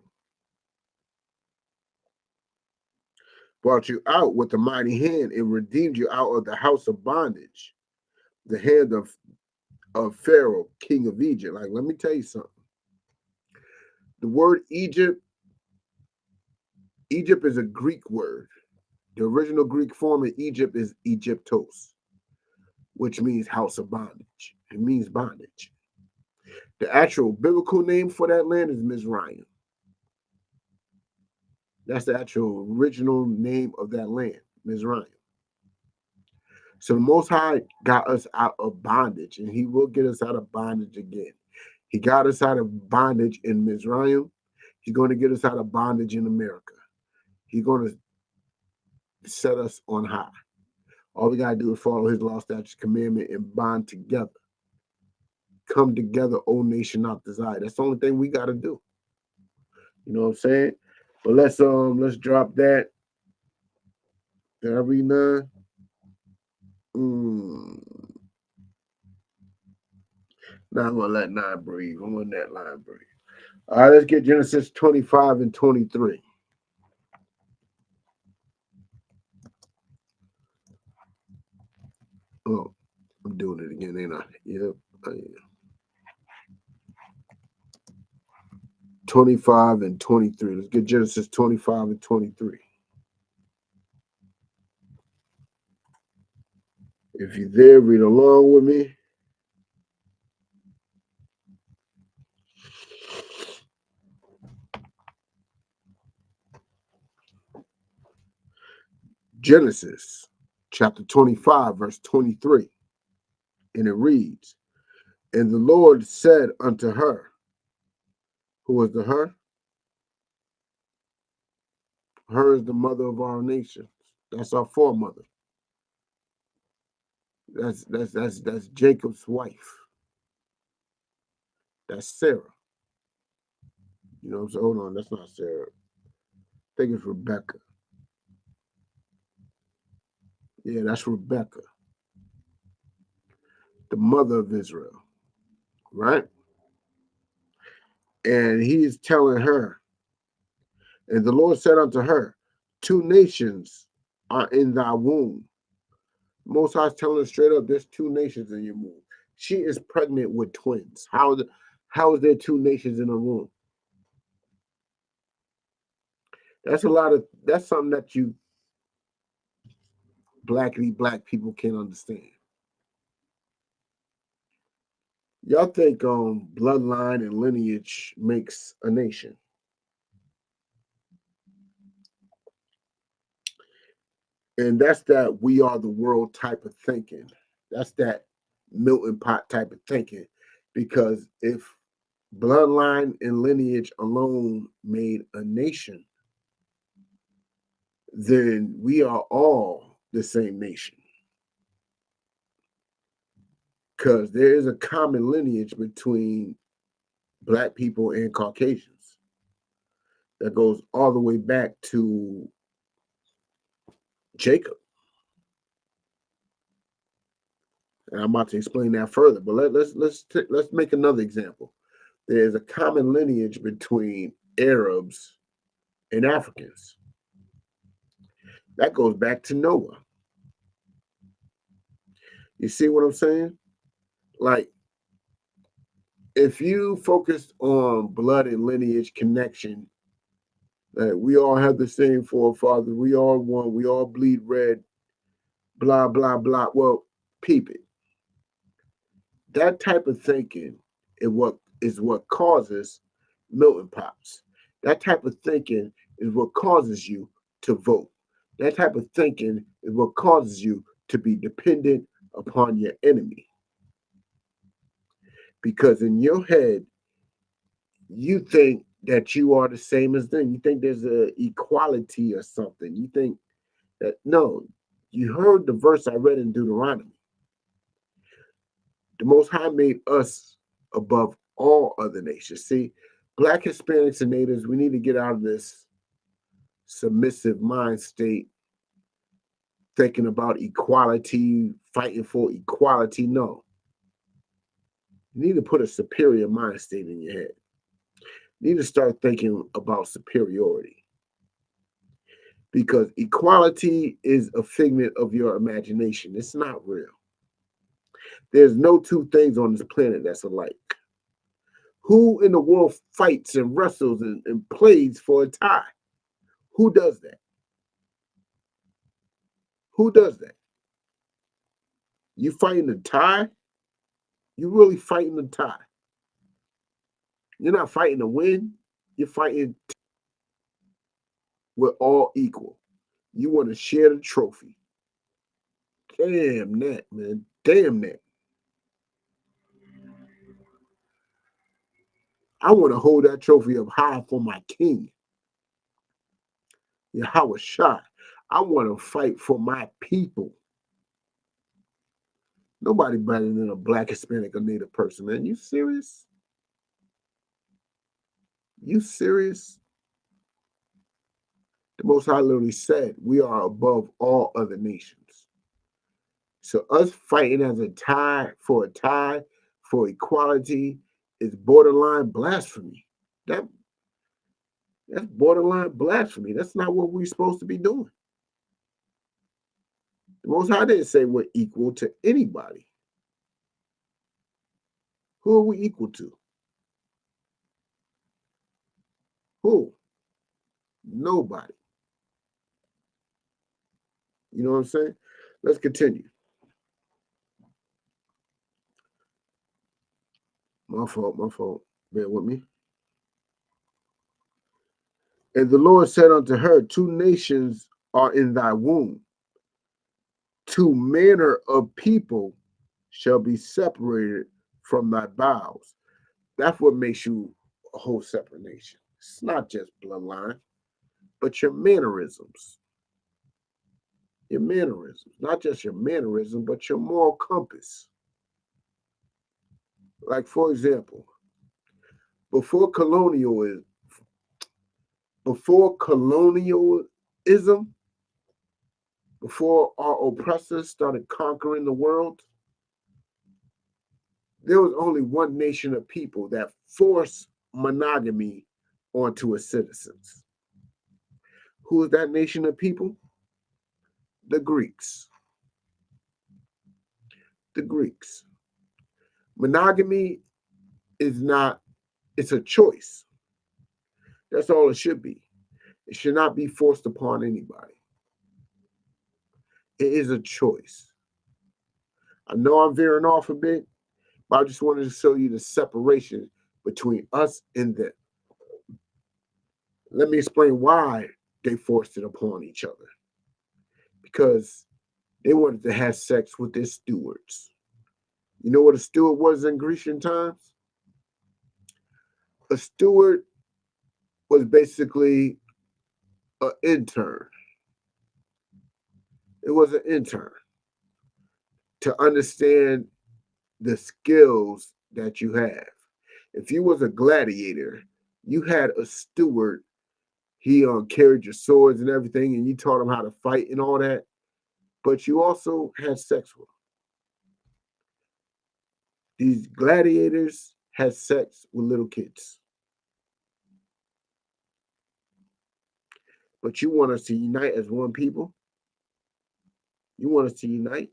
Brought you out with a mighty hand and redeemed you out of the house of bondage, the hand of Pharaoh, king of Egypt. Like, let me tell you something. The word Egypt is a Greek word. The original Greek form of Egypt is Egyptos, which means house of bondage. It means bondage. The actual biblical name for that land is Mizraim. That's the actual original name of that land, Mizraim. So the Most High got us out of bondage, and he will get us out of bondage again. He got us out of bondage in Mizraim. He's going to get us out of bondage in America. He's going to set us on high. All we got to do is follow his law, statutes, commandment, and bond together. Come together, O nation not desire. That's the only thing we got to do. You know what I'm saying? But let's drop that. Did I read 9? Now I'm gonna let 9 breathe. I'm gonna let 9 breathe. All right, let's get Genesis 25 and 23. Oh, I'm doing it again, ain't I? Yep. 25 and 23. Let's get Genesis 25 and 23. If you're there, read along with me. Genesis chapter 25, verse 23. And it reads, and the Lord said unto her, who was the her? Her is the mother of our nations. That's our foremother. That's Jacob's wife. That's Sarah. You know what I'm saying? Hold on, that's not Sarah. I think it's Rebecca. Yeah, that's Rebecca, the mother of Israel, right? And he is telling her, and the Lord said unto her, 2 nations are in thy womb. Most High is telling her straight up, there's 2 nations in your womb. She is pregnant with twins. How is there 2 nations in a womb? That's something that you black people can't understand. Y'all think bloodline and lineage makes a nation. And that's that we are the world type of thinking. That's that Milton Pot type of thinking. Because if bloodline and lineage alone made a nation, then we are all the same nation. Because there is a common lineage between Black people and Caucasians that goes all the way back to Jacob. And I'm about to explain that further. But let's make another example. There's a common lineage between Arabs and Africans. That goes back to Noah. You see what I'm saying? Like, if you focused on blood and lineage connection, that we all have the same forefathers, we all one, we all bleed red, blah, blah, blah. Well, peep it. That type of thinking is what causes Milton Pops. That type of thinking is what causes you to vote. That type of thinking is what causes you to be dependent upon your enemy. Because in your head, you think that you are the same as them. You think there's an equality or something. You think that, no, you heard the verse I read in Deuteronomy. The Most High made us above all other nations. See, Black, Hispanics, and Natives, we need to get out of this submissive mind state, thinking about equality, fighting for equality. No. You need to put a superior mind state in your head. You need to start thinking about superiority. Because equality is a figment of your imagination. It's not real. There's no 2 things on this planet that's alike. Who in the world fights and wrestles and plays for a tie? Who does that? Who does that? You fighting a tie? You really fighting a tie. You're not fighting to win. You're fighting. We're all equal. You want to share the trophy. Damn that, man. Damn that. I want to hold that trophy up high for my king, Yahweh Shai. I want to fight for my people. Nobody better than a Black, Hispanic, or Native person, man. You serious? You serious? The Most High literally said we are above all other nations. So us fighting as a tie for equality is borderline blasphemy. That's borderline blasphemy. That's not what we're supposed to be doing. The Most High didn't say we're equal to anybody. Who are we equal to? Who? Nobody. You know what I'm saying? Let's continue. My fault. Bear with me. And the Lord said unto her, 2 nations are in thy womb. 2 manner of people shall be separated from thy bowels. That's what makes you a whole separate nation. It's not just bloodline, but your mannerisms. Your mannerisms. Not just your mannerism, but your moral compass. Like, for example, before colonialism, before our oppressors started conquering the world, there was only one nation of people that forced monogamy onto its citizens. Who is that nation of people? The Greeks. The Greeks. Monogamy is not, it's a choice. That's all it should be. It should not be forced upon anybody. It is a choice. I know I'm veering off a bit, but I just wanted to show you the separation between us and them. Let me explain why they forced it upon each other. Because they wanted to have sex with their stewards. You know what a steward was in Grecian times? A steward was basically an intern. It was an intern to understand the skills that you have. If you was a gladiator, you had a steward. He carried your swords and everything, and you taught him how to fight and all that. But you also had sex with them. These gladiators had sex with little kids. But you want us to unite as one people? You want us to unite?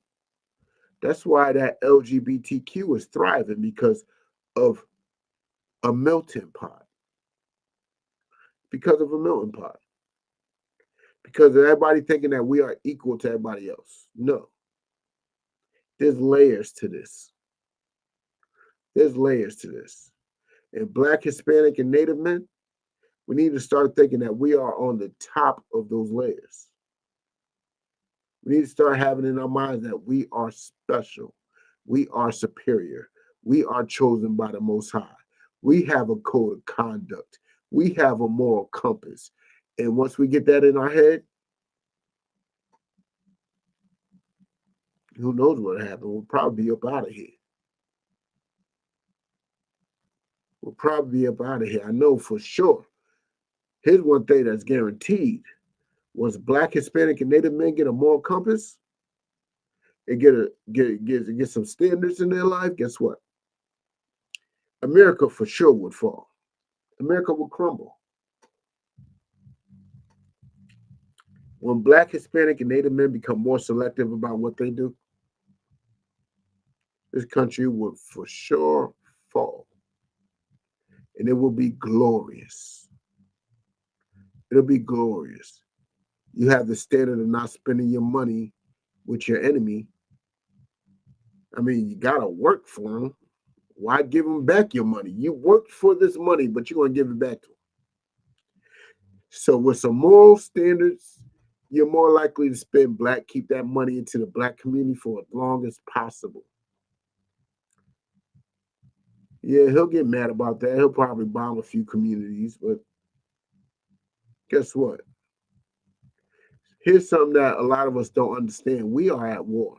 That's why that LGBTQ is thriving, because of a melting pot. Because of a melting pot. Because of everybody thinking that we are equal to everybody else. No. There's layers to this. There's layers to this. And Black, Hispanic, and Native men, we need to start thinking that we are on the top of those layers. We need to start having in our minds that we are special. We are superior. We are chosen by the Most High. We have a code of conduct. We have a moral compass. And once we get that in our head, who knows what will happen? We'll probably be up out of here. We'll probably be up out of here. I know for sure. Here's one thing that's guaranteed. Once Black, Hispanic, and Native men get a moral compass and get some standards in their life, guess what? America for sure would fall. America would crumble. When Black, Hispanic, and Native men become more selective about what they do, this country would for sure fall. And it will be glorious. It'll be glorious. You have the standard of not spending your money with your enemy. I mean, you got to work for them. Why give them back your money? You worked for this money, but you're going to give it back to them. So with some moral standards, you're more likely to spend Black, keep that money into the Black community for as long as possible. Yeah, he'll get mad about that. He'll probably bomb a few communities, but guess what? Here's something that a lot of us don't understand. We are at war.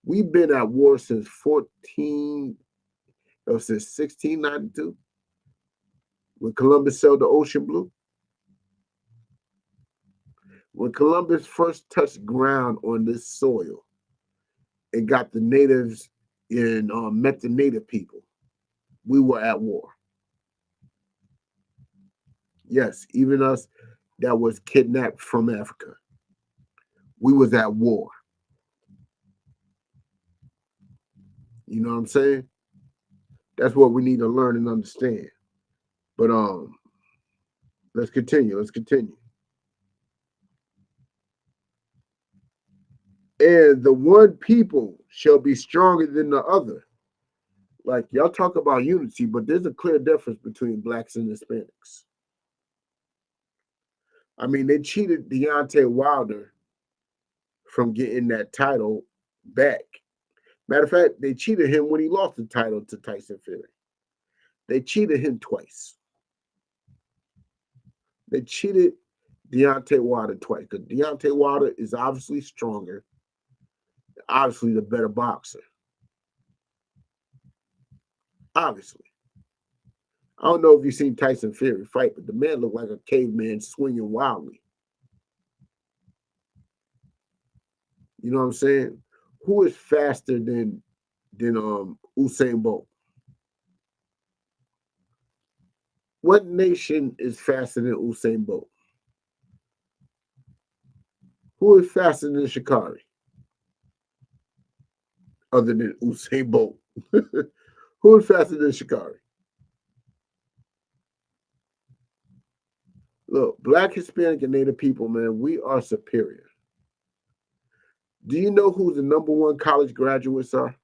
We've been at war since 1692, when Columbus sailed the ocean blue. When Columbus first touched ground on this soil and got the natives and met the native people, we were at war. Yes, even us that was kidnapped from Africa, we was at war. You know what I'm saying? That's what we need to learn and understand. But let's continue. And the one people shall be stronger than the other. Like, y'all talk about unity, but there's a clear difference between Blacks and Hispanics. I mean, they cheated Deontay Wilder from getting that title back. Matter of fact, they cheated him when he lost the title to Tyson Fury. They cheated him twice. They cheated Deontay Wilder twice, because Deontay Wilder is obviously stronger, obviously the better boxer. Obviously. I don't know if you've seen Tyson Fury fight, but the man looked like a caveman swinging wildly. You know what I'm saying? Who is faster than Usain Bolt? What nation is faster than Usain Bolt? Who is faster than Sha'Carri? Other than Usain Bolt. Who is faster than Sha'Carri? Look, Black, Hispanic, and Native people, man, we are superior. Do you know who the number one college graduates are?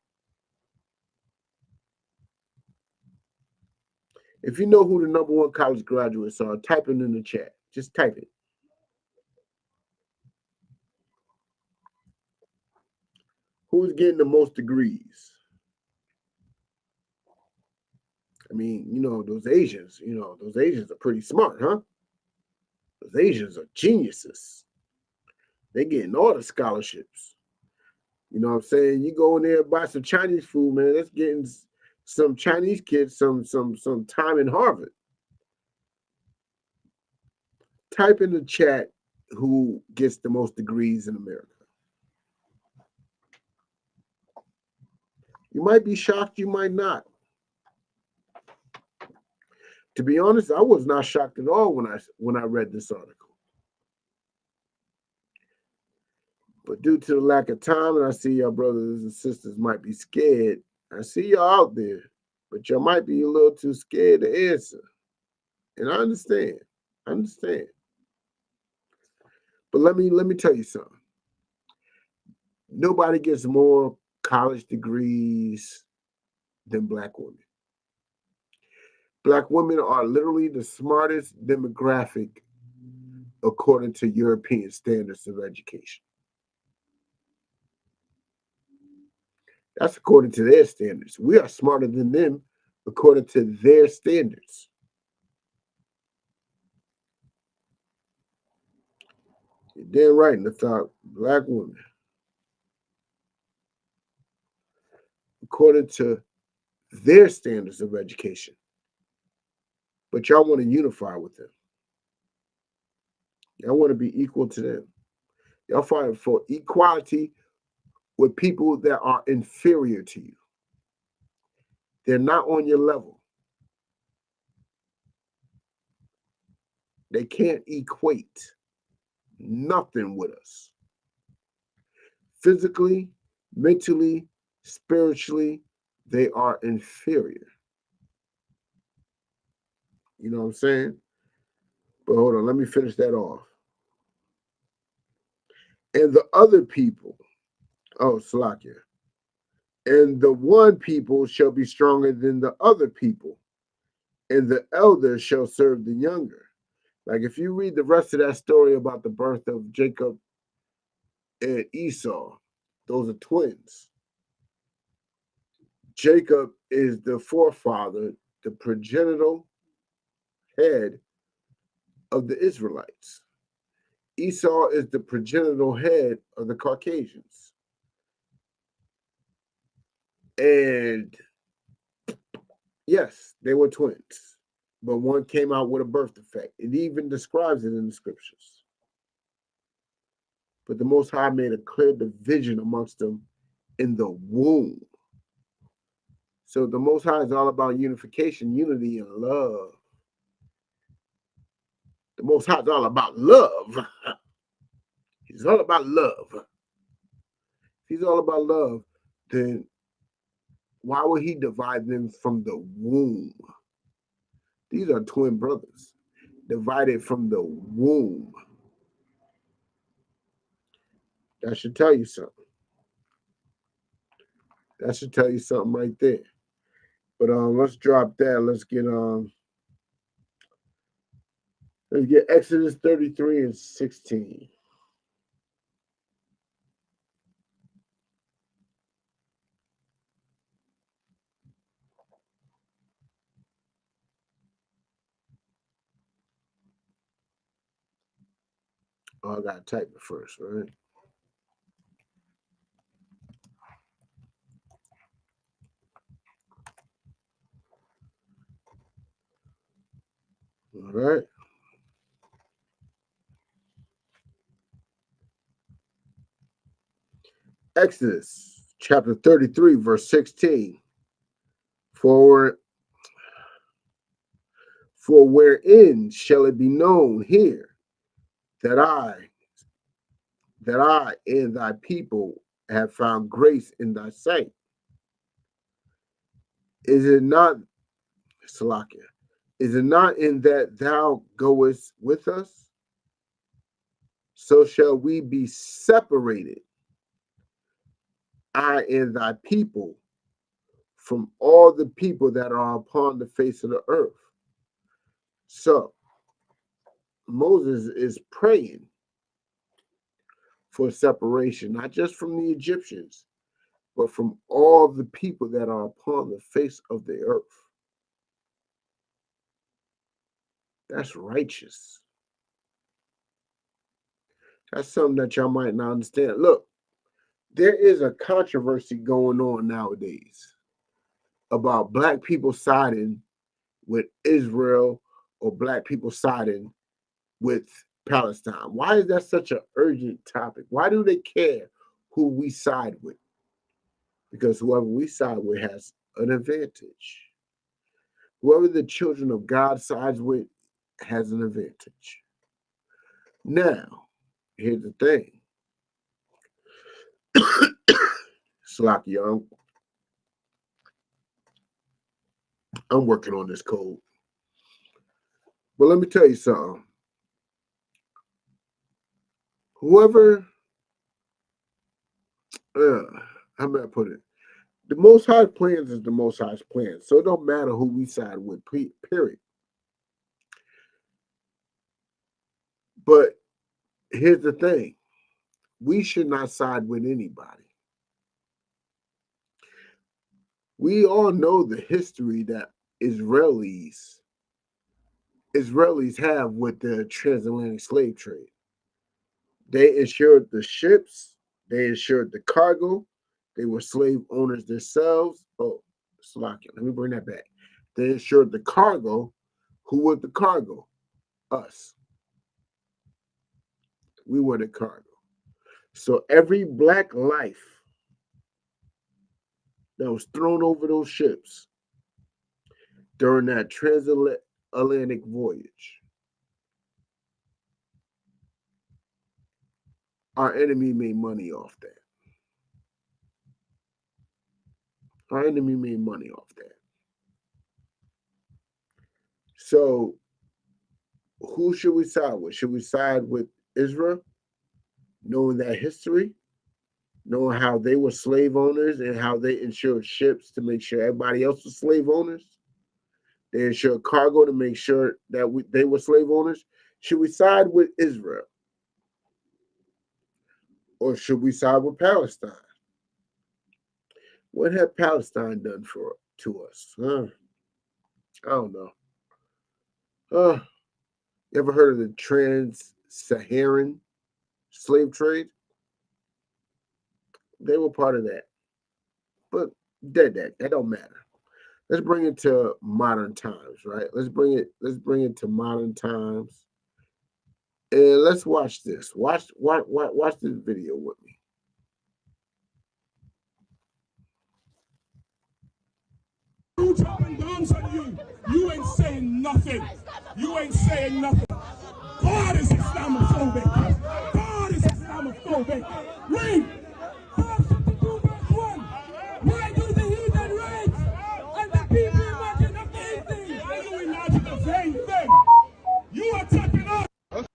If you know who the number one college graduates are, type it in the chat. Just type it. Who's getting the most degrees? I mean, those Asians, those Asians are pretty smart, huh? Those Asians are geniuses. They're getting all the scholarships. You know what I'm saying? You go in there and buy some Chinese food, man. That's getting some Chinese kids some time in Harvard. Type in the chat who gets the most degrees in America. You might be shocked, you might not. To be honest, I was not shocked at all when I read this article. But due to the lack of time, and I see your brothers and sisters might be scared. I see y'all out there, but y'all might be a little too scared to answer. And I understand. But let me tell you something. Nobody gets more college degrees than Black women. Black women are literally the smartest demographic according to European standards of education. That's according to their standards. We are smarter than them according to their standards. You're damn right, Nathal. Black women, according to their standards of education. But y'all want to unify with them. Y'all want to be equal to them. Y'all fight for equality with people that are inferior to you. They're not on your level. They can't equate nothing with us. Physically, mentally, spiritually, they are inferior. You know what I'm saying? But hold on, let me finish that off. And the other people, Salakia. And the one people shall be stronger than the other people, and the elder shall serve the younger. Like if you read the rest of that story about the birth of Jacob and Esau, those are twins. Jacob is the forefather, the progenitor head of the Israelites. Esau is the progenitor head of the Caucasians. And yes, they were twins, but one came out with a birth defect. It even describes it in the scriptures. But the Most High made a clear division amongst them in the womb. So the Most High is all about unification, unity, and love. The Most High is all about love. He's all about love. If he's all about love, then why would he divide them from the womb? These are twin brothers, divided from the womb. That should tell you something. That should tell you something right there. But let's drop that. Let's get Exodus 33 and 16. Oh, I gotta type it first, right? All right. Exodus chapter 33, verse 16. For wherein shall it be known here that I and thy people have found grace in thy sight? Is it not, Salakia, is it not in that thou goest with us? So shall we be separated, I and thy people, from all the people that are upon the face of the earth. So Moses is praying for separation, not just from the Egyptians, but from all the people that are upon the face of the earth. That's righteous. That's something that y'all might not understand. Look, there is a controversy going on nowadays about black people siding with Israel or black people siding with Palestine. Why is that such an urgent topic? Why do they care who we side with? Because whoever we side with has an advantage. Whoever the children of God sides with has an advantage. Now, here's the thing. Slack, young. I'm working on this code. But let me tell you something. Whoever, how may I put it? The Most High plans is the Most High's plans. So it don't matter who we side with, period. But here's the thing. We should not side with anybody. We all know the history that Israelis have with the transatlantic slave trade. They insured the ships, they insured the cargo, they were slave owners themselves. Oh, Slovakia, let me bring that back. They insured the cargo. Who was the cargo? Us. We were the cargo. So every black life that was thrown over those ships during that transatlantic voyage, our enemy made money off that. Our enemy made money off that. So who should we side with? Should we side with Israel, knowing that history, knowing how they were slave owners and how they insured ships to make sure everybody else was slave owners? They insured cargo to make sure that they were slave owners. Should we side with Israel? Or should we side with Palestine? What have Palestine done to us? I don't know. You ever heard of the trans-Saharan slave trade? They were part of that. But that don't matter. Let's bring it to modern times, right? Let's bring it to modern times. And let's watch this. Watch this video with me. Who dropping bombs on you? You ain't saying nothing. You ain't saying nothing. God is Islamophobic. God is Islamophobic. Read. Psalm 52 verse 1. Why do the heathen rage and the people imagine the vain thing? Why do we imagine the vain thing? You are attacking us.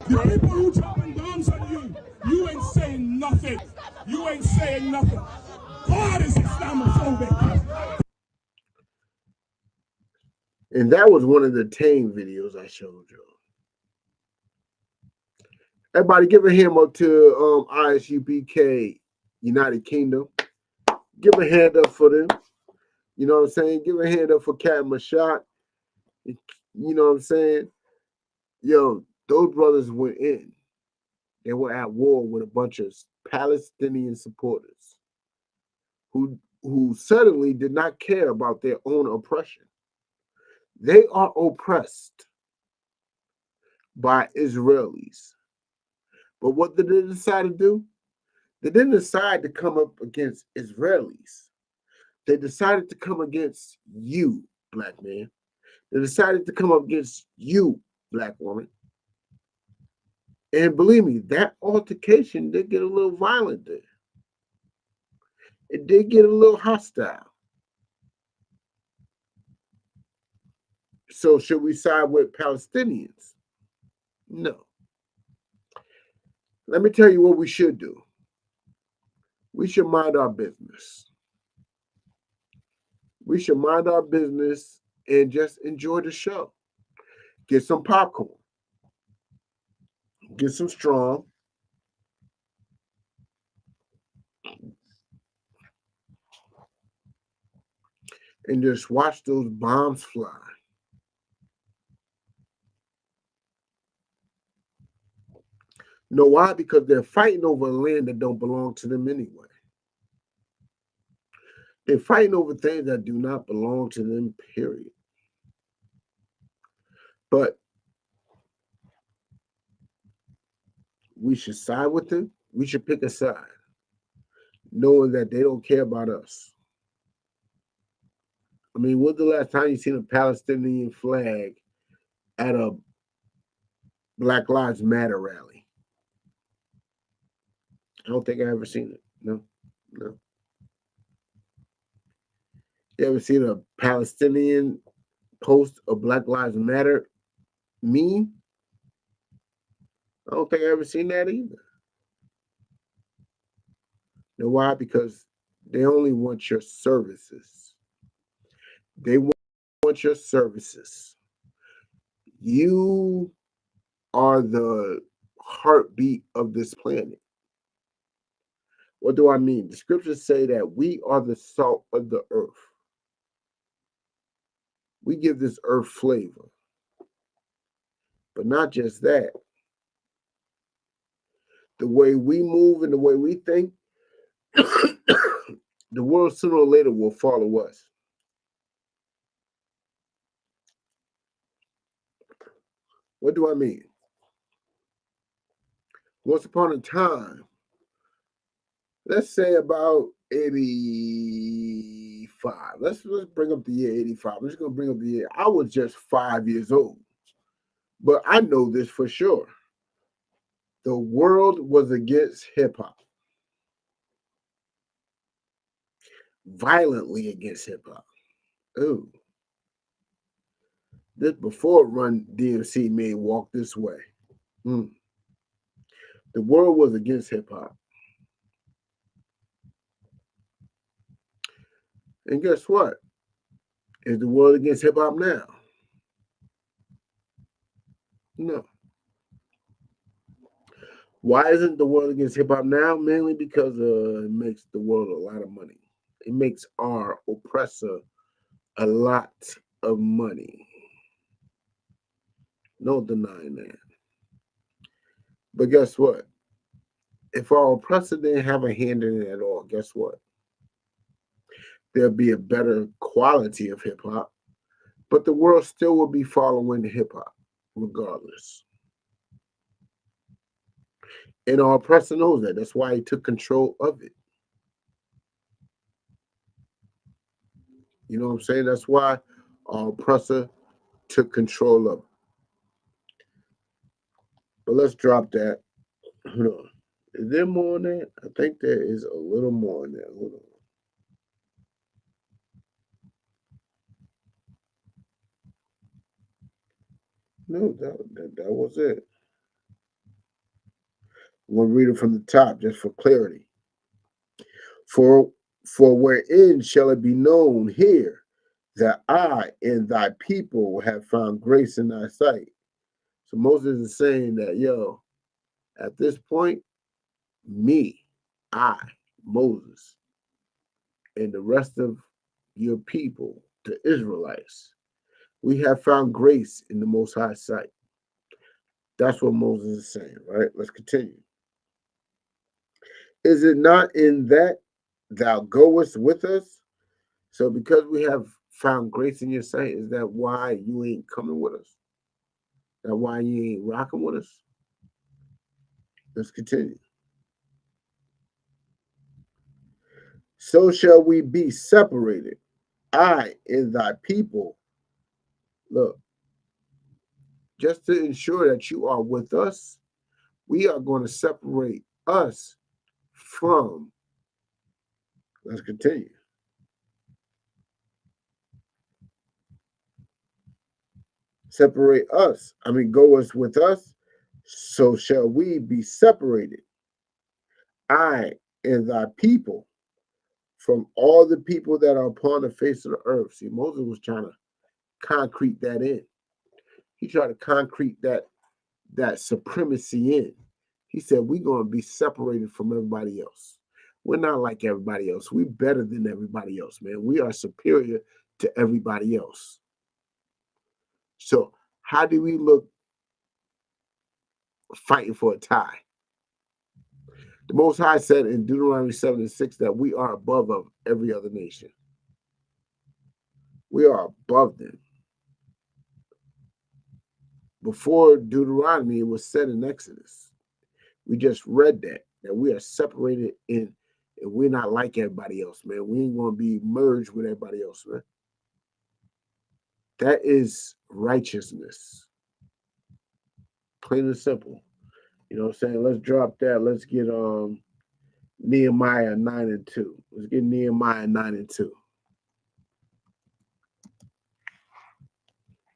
The people who dropping bombs on you, you ain't saying nothing. You ain't saying nothing. God is Islamophobic. And that was one of the tame videos I showed you. Everybody give a hand up to ISUPK United Kingdom. Give a hand up for them. You know what I'm saying? Give a hand up for Cat Mashat. You know what I'm saying? Yo, those brothers went in. They were at war with a bunch of Palestinian supporters who suddenly did not care about their own oppression. They are oppressed by Israelis. But what did they decide to do? They didn't decide to come up against Israelis. They decided to come against you, black man. They decided to come up against you, black woman. And believe me, that altercation did get a little violent there. It did get a little hostile. So should we side with Palestinians? No. Let me tell you what we should do. We should mind our business. We should mind our business and just enjoy the show. Get some popcorn. Get some strong. And just watch those bombs fly. You know why? Because they're fighting over land that don't belong to them anyway. They're fighting over things that do not belong to them, period. But we should side with them. We should pick a side, knowing that they don't care about us. I mean, when's the last time you seen a Palestinian flag at a Black Lives Matter rally? I don't think I ever seen it. No. You ever seen a Palestinian post a Black Lives Matter meme? I don't think I ever seen that either. You know why? Because they only want your services. They want your services. You are the heartbeat of this planet. What do I mean? The scriptures say that we are the salt of the earth. We give this earth flavor. But not just that. The way we move and the way we think, the world sooner or later will follow us. What do I mean? Once upon a time, let's say about 85. Let's bring up the year 85. I'm just going to bring up the year. I was just 5 years old. But I know this for sure. The world was against hip hop. Violently against hip hop. Ooh. This before Run DMC made Walk This Way. The world was against hip hop. And guess what? Is the world against hip hop now? No. Why isn't the world against hip hop now? Mainly because it makes the world a lot of money. It makes our oppressor a lot of money. No denying that. But guess what? If our oppressor didn't have a hand in it at all, guess what? There'd be a better quality of hip hop, but the world still will be following hip hop regardless. And our oppressor knows that. That's why he took control of it. You know what I'm saying? That's why our oppressor took control of it. But let's drop that. Hold on. Is there more on that? I think there is a little more on that. Hold on. No, that was it. I'm going to read it from the top just for clarity. For wherein shall it be known here that I and thy people have found grace in thy sight. So Moses is saying that, yo, at this point, me, I, Moses, and the rest of your people, the Israelites, we have found grace in the Most High sight. That's what Moses is saying, right? Let's continue. Is it not in that thou goest with us? So because we have found grace in your sight, is that why you ain't coming with us? That why you ain't rocking with us? Let's continue. so shall we be separated. I and thy people. Look, just to ensure that you are with us, we are going to separate us from, let's continue. Separate us. Go us with us, so shall we be separated. I and thy people from all the people that are upon the face of the earth. See, Moses was trying to concrete that in. He tried to concrete that supremacy in. He said, we're going to be separated from everybody else. We're not like everybody else. We're better than everybody else, man. We are superior to everybody else. So how do we look fighting for a tie? The Most High said in Deuteronomy 7:6 that we are above of every other nation. We are above them. Before Deuteronomy, it was said in Exodus. We just read that we are separated in, and we're not like everybody else, man. We ain't going to be merged with everybody else, man. That is righteousness. Plain and simple. You know what I'm saying? Let's drop that. Let's get Nehemiah 9:2. Let's get Nehemiah 9:2.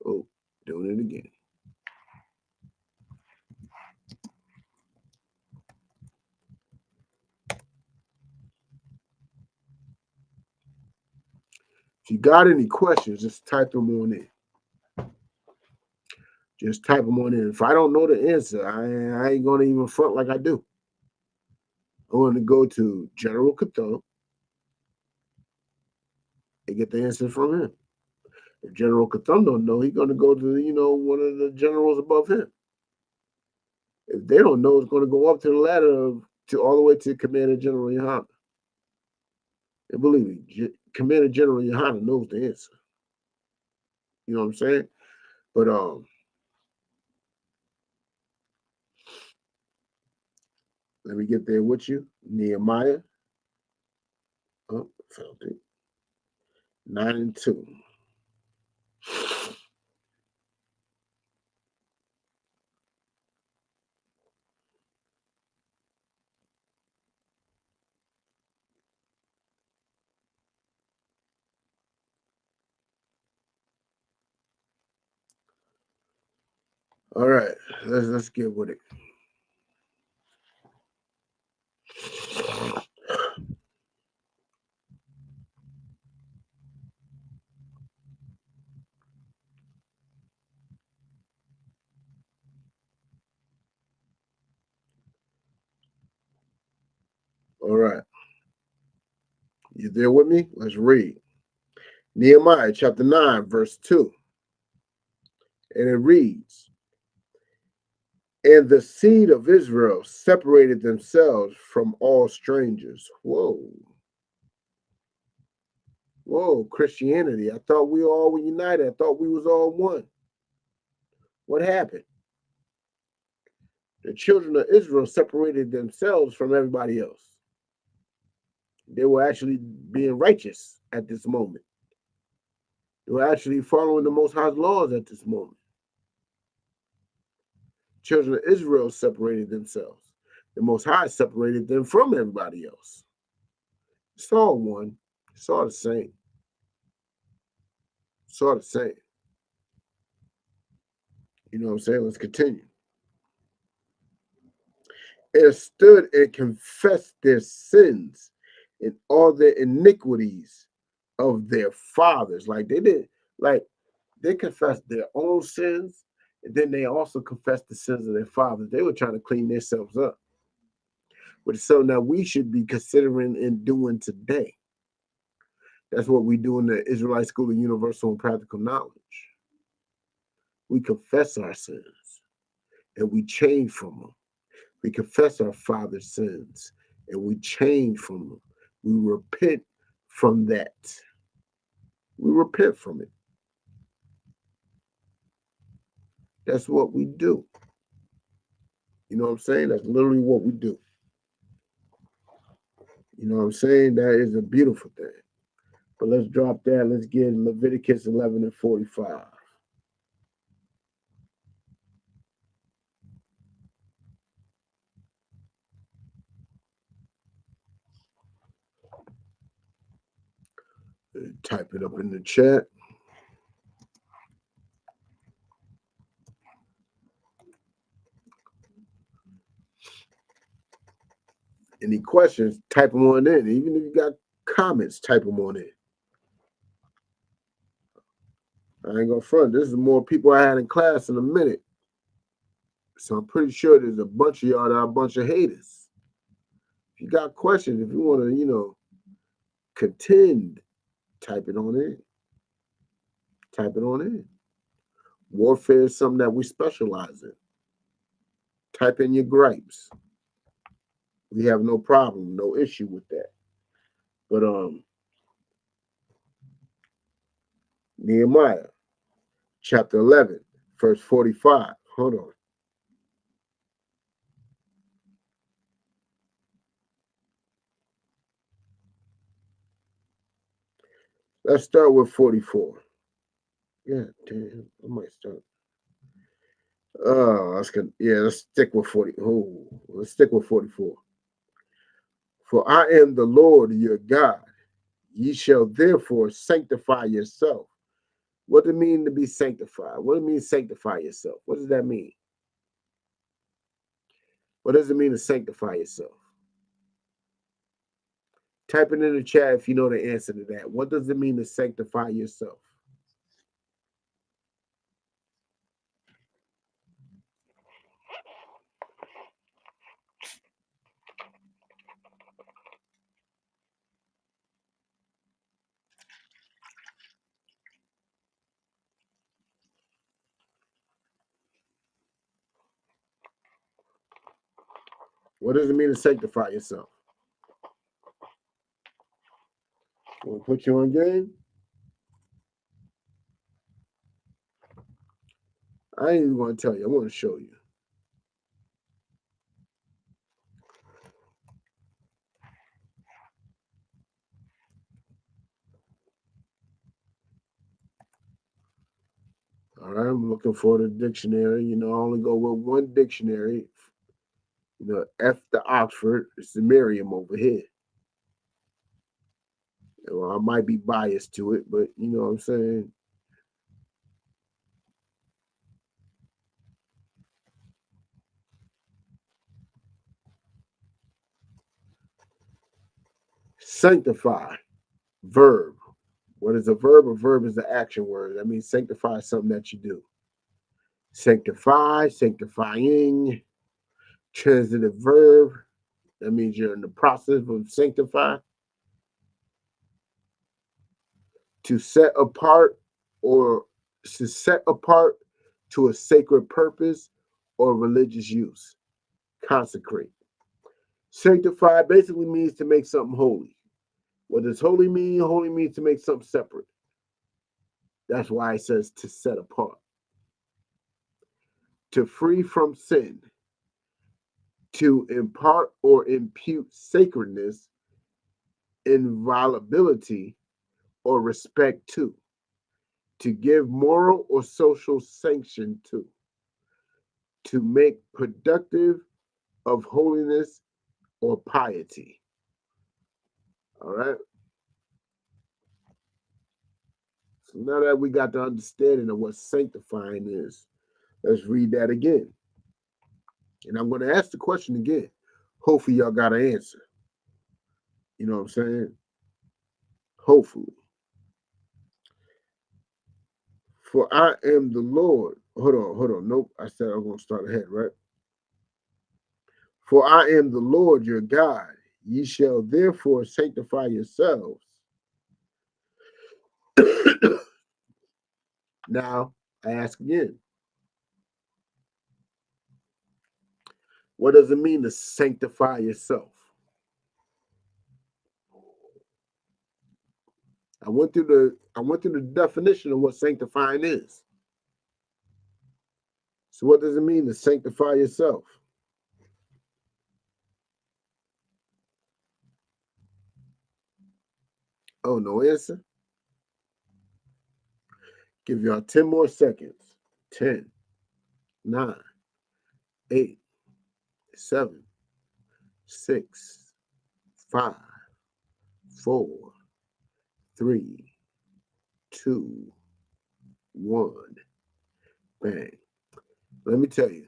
Oh, doing it again. If you got any questions, just type them on in. Just type them on in. If I don't know the answer, I ain't going to even front like I do. I'm going to go to General Cathon and get the answer from him. If General Cathon don't know, he's going to go to, one of the generals above him. If they don't know, it's going to go up to the ladder to all the way to Commander General Yohana. And believe me, Commander General Yohana knows the answer. You know what I'm saying? But let me get there with you. Nehemiah. Oh, found it. 9:2. All right, let's get with it. All right. You there with me? Let's read. Nehemiah chapter 9, verse 2. And it reads, and the seed of Israel separated themselves from all strangers. Whoa. Whoa, Christianity. I thought we all were united. I thought we was all one. What happened? The children of Israel separated themselves from everybody else. They were actually being righteous at this moment. They were actually following the Most High's laws at this moment. Children of Israel separated themselves. The Most High separated them from everybody else. It's all one. It's all the same. It's all the same. You know what I'm saying? Let's continue. And stood and confessed their sins and all their iniquities of their fathers. Like they confessed their own sins, and then they also confessed the sins of their fathers. They were trying to clean themselves up. But it's something that we should be considering and doing today. That's what we do in the Israelite School of Universal and Practical Knowledge. We confess our sins and we change from them. We confess our father's sins and we change from them. We repent from that. We repent from it. That's what we do. You know what I'm saying? That's literally what we do. You know what I'm saying? That is a beautiful thing. But let's drop that. Let's get Leviticus 11 and 45. Type it up in the chat. Any questions, type them on in. Even if you got comments, type them on in. I ain't gonna front. This is more people I had in class in a minute. So I'm pretty sure there's a bunch of y'all that are a bunch of haters. If you got questions, if you want to, contend, type it on in. Type it on in. Warfare is something that we specialize in. Type in your gripes. We have no problem, no issue with that. But Nehemiah, chapter 11, verse 45. Hold on. Let's start with 44. Yeah, damn, I might start. Oh, let's stick with 40. Oh, let's stick with 44. For I am the Lord your God. Ye shall therefore sanctify yourself. What does it mean to be sanctified? What does it mean sanctify yourself? What does that mean? What does it mean to sanctify yourself? Type it in the chat if you know the answer to that. What does it mean to sanctify yourself? What does it mean to sanctify yourself? Want to put you on game? I ain't even going to tell you. I want to show you. All right, I'm looking for the dictionary. I only go with one dictionary. F the Oxford. It's the Merriam over here. Well, I might be biased to it, but you know what I'm saying? Sanctify, verb. What is a verb? A verb is an action word. That means sanctify is something that you do. Sanctify, sanctifying, transitive verb. That means you're in the process of sanctify. To set apart or to set apart to a sacred purpose or religious use. Consecrate. Sanctify basically means to make something holy. What does holy mean? Holy means to make something separate. That's why it says to set apart. To free from sin. To impart or impute sacredness, inviolability, or respect to. To give moral or social sanction to. To make productive of holiness or piety. All right. So now that we got the understanding of what sanctifying is, let's read that again. And I'm going to ask the question again. Hopefully, y'all got an answer. You know what I'm saying? Hopefully. For I am the Lord. Hold on. Nope. I said I'm going to start ahead, right? For I am the Lord your God. Ye shall therefore sanctify yourselves. Now, I ask again. What does it mean to sanctify yourself? I went through the definition of what sanctifying is. So what does it mean to sanctify yourself? Oh, no answer? Give y'all 10 more seconds. 10, 9, 8, 7, 6, 5, 4, 3, 2, 1. Bang. Let me tell you,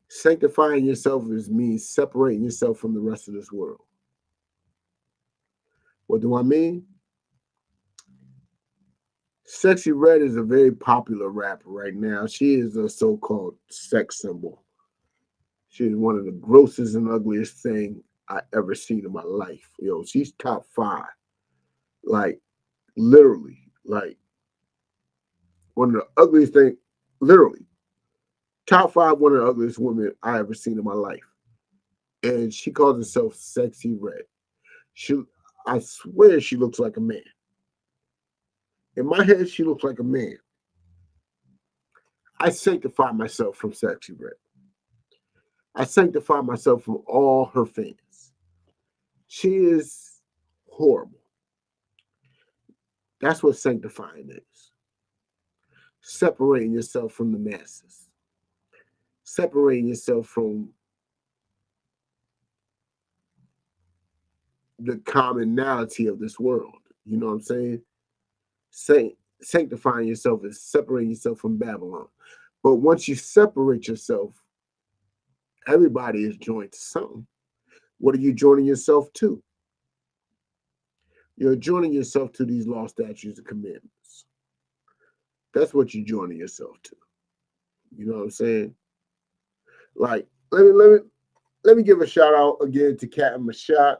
sanctifying yourself means separating yourself from the rest of this world. What do I mean? Sexy Red is a very popular rapper right now. She is a so-called sex symbol. She is one of the grossest and ugliest thing I ever seen in my life. Yo, she's top 5. Like, literally, like, one of the ugliest things, literally, top 5, one of the ugliest women I ever seen in my life. And she calls herself Sexy Red. I swear she looks like a man. In my head, she looks like a man. I sanctify myself from Sexy Red. I sanctify myself from all her fans. She is horrible. That's what sanctifying is. Separating yourself from the masses. Separating yourself from the commonality of this world. You know what I'm saying? Sanctifying yourself is separating yourself from Babylon. But once you separate yourself, everybody is joined to something. What are you joining yourself to? You're joining yourself to these law, statutes, and commandments. That's what you're joining yourself to. You know what I'm saying? Like, let me give a shout out again to Captain Mashat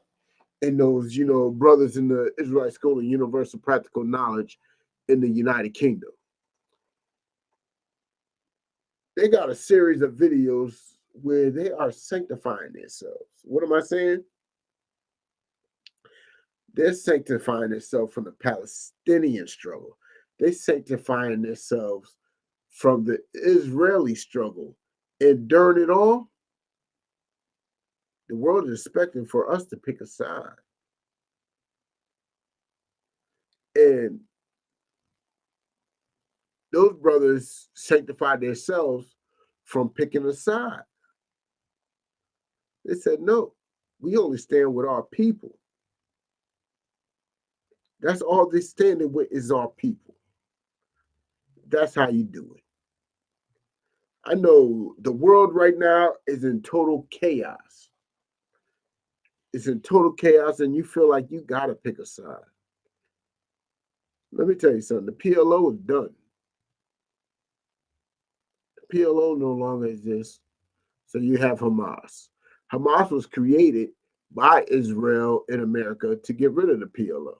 and those, brothers in the Israelite School of Universal Practical Knowledge in the United Kingdom. They got a series of videos where they are sanctifying themselves. What am I saying? They're sanctifying themselves from the Palestinian struggle. They're sanctifying themselves from the Israeli struggle. And during it all, the world is expecting for us to pick a side. And those brothers sanctified themselves from picking a side. They said, no, we only stand with our people. That's all they're standing with is our people. That's how you do it. I know the world right now is in total chaos. It's in total chaos, and you feel like you got to pick a side. Let me tell you something. The PLO is done. The PLO no longer exists. So you have Hamas. Hamas was created by Israel and America to get rid of the PLO.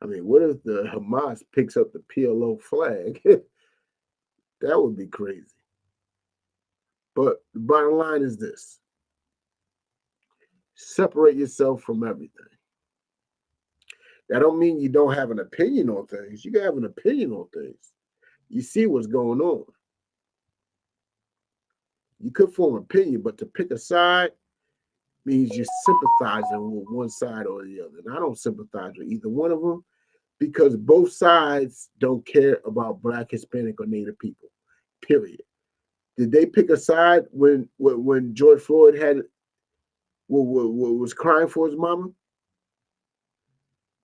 I mean, what if the Hamas picks up the PLO flag? That would be crazy. But the bottom line is this. Separate yourself from everything. That don't mean you don't have an opinion on things. You can have an opinion on things. You see what's going on. You could form an opinion, but to pick a side means you're sympathizing with one side or the other. And I don't sympathize with either one of them because both sides don't care about Black, Hispanic, or Native people, period. Did they pick a side when George Floyd was crying for his mama?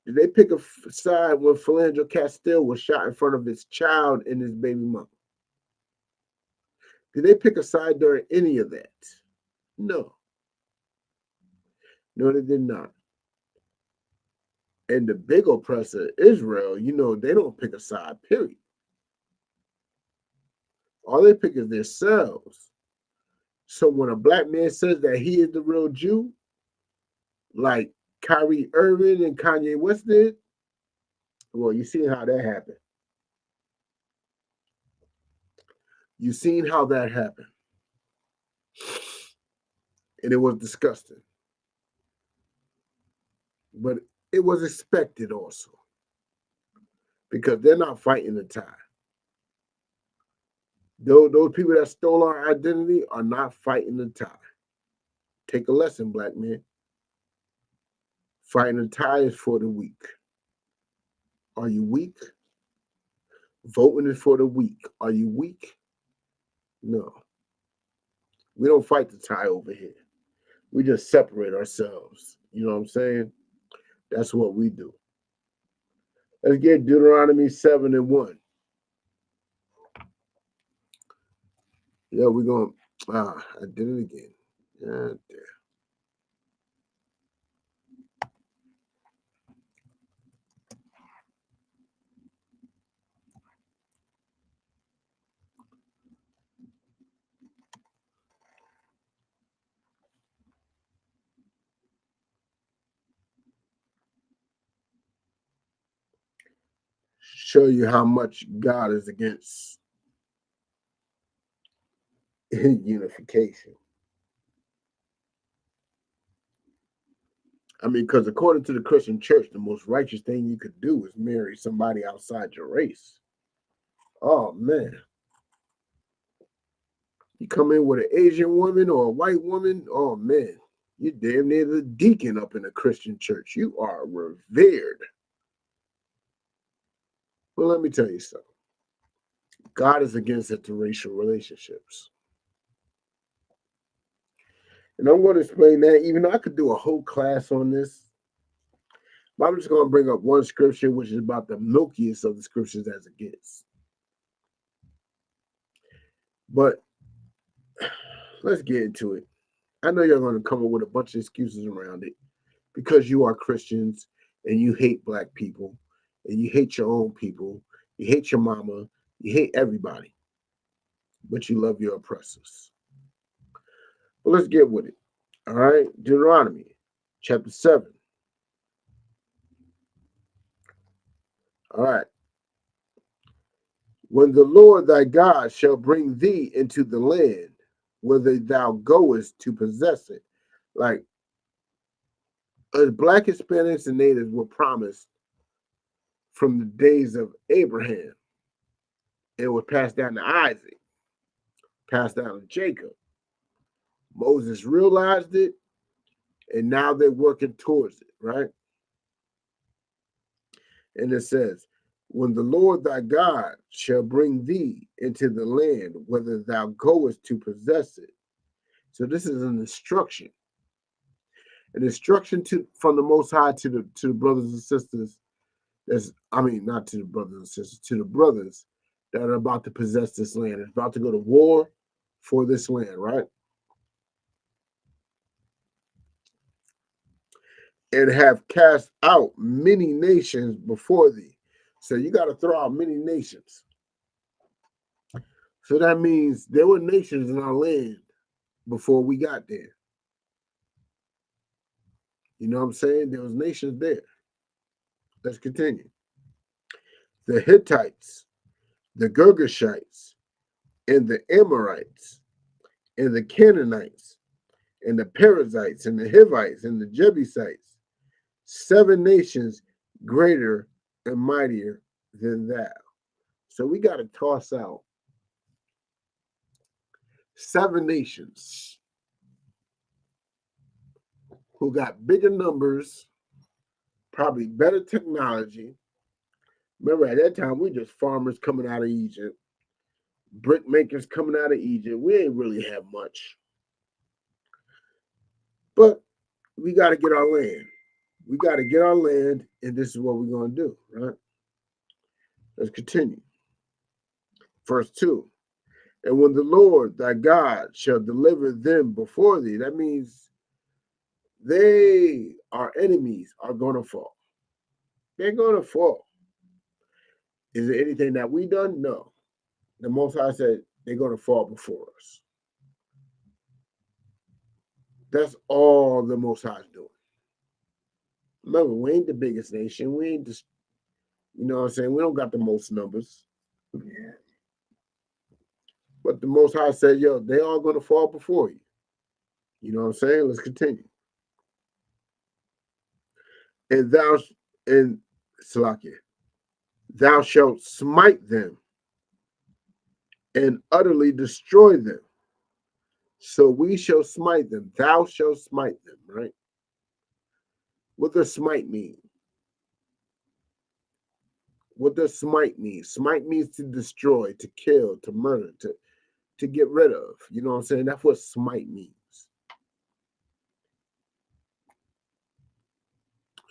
Did they pick a side when Philando Castile was shot in front of his child and his baby mama? Did they pick a side during any of that? No. No, they did not. And the big oppressor, Israel, they don't pick a side, period. All they pick is themselves. So when a Black man says that he is the real Jew, like Kyrie Irving and Kanye West did, well, you see how that happened. You seen how that happened. And it was disgusting. But it was expected also. Because they're not fighting the tide. Those people that stole our identity are not fighting the tide. Take a lesson, black man. Fighting the tires for the weak. Are you weak? Voting is for the weak. Are you weak? No. We don't fight the tie over here. We just separate ourselves. You know what I'm saying? That's what we do. Let's get Deuteronomy 7:1. Yeah, we're going. I did it again. Yeah, there. Show you how much God is against unification. I mean, because according to the Christian church, the most righteous thing you could do is marry somebody outside your race. Oh, man. You come in with an Asian woman or a white woman, oh, man. You're damn near the deacon up in a Christian church. You are revered. Well, let me tell you something. God is against interracial relationships. And I'm going to explain that, even though I could do a whole class on this. But I'm just going to bring up one scripture, which is about the milkiest of the scriptures as it gets. But let's get into it. I know you're going to come up with a bunch of excuses around it because you are Christians and you hate black people and you hate your own people. You hate your mama. You hate everybody. But you love your oppressors. Well, let's get with it. All right. Deuteronomy chapter 7. All right. When the Lord thy God shall bring thee into the land, whither thou goest to possess it. Like, as black Hispanics and natives were promised from the days of Abraham, it was passed down to Isaac, passed down to Jacob. Moses realized it, and now they're working towards it, right? And it says, when the Lord thy God shall bring thee into the land, whither thou goest to possess it. So this is an instruction. An instruction from the Most High to the brothers and sisters. Not to the brothers and sisters, to the brothers that are about to possess this land. It's about to go to war for this land, right? And have cast out many nations before thee. So you got to throw out many nations. So that means there were nations in our land before we got there. You know what I'm saying? There was nations there. Let's continue. The Hittites, the Girgashites, and the Amorites, and the Canaanites, and the Perizzites, and the Hivites, and the Jebusites, 7 nations greater and mightier than thou. So we got to toss out 7 nations who got bigger numbers, probably better technology. Remember, at that time, we just farmers coming out of Egypt, brick makers coming out of Egypt. We ain't really have much. But we got to get our land. We got to get our land, and this is what we're going to do, right? Let's continue. Verse 2. And when the Lord thy God shall deliver them before thee, that means our enemies are going to fall. They're going to fall. Is there anything that we done? No. The Most High said they're going to fall before us. That's all the Most High is doing. Remember, we ain't the biggest nation. We ain't just, you know what I'm saying? We don't got the most numbers. Yeah. But the Most High said, yo, they all going to fall before you. You know what I'm saying? Let's continue. And thou shalt smite them and utterly destroy them. So we shall smite them. Thou shalt smite them, right? What does smite mean? What does smite mean? Smite means to destroy, to kill, to murder, to get rid of. You know what I'm saying? That's what smite means.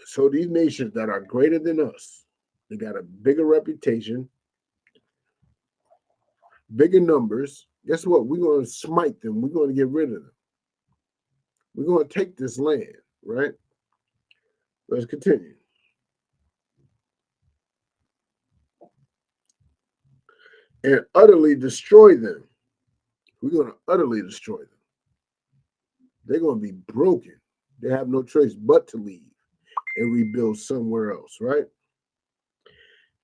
So these nations that are greater than us, they got a bigger reputation, bigger numbers. Guess what? We're going to smite them. We're going to get rid of them. We're going to take this land, right? Let's continue. And utterly destroy them. We're going to utterly destroy them. They're going to be broken. They have no choice but to leave and rebuild somewhere else, right?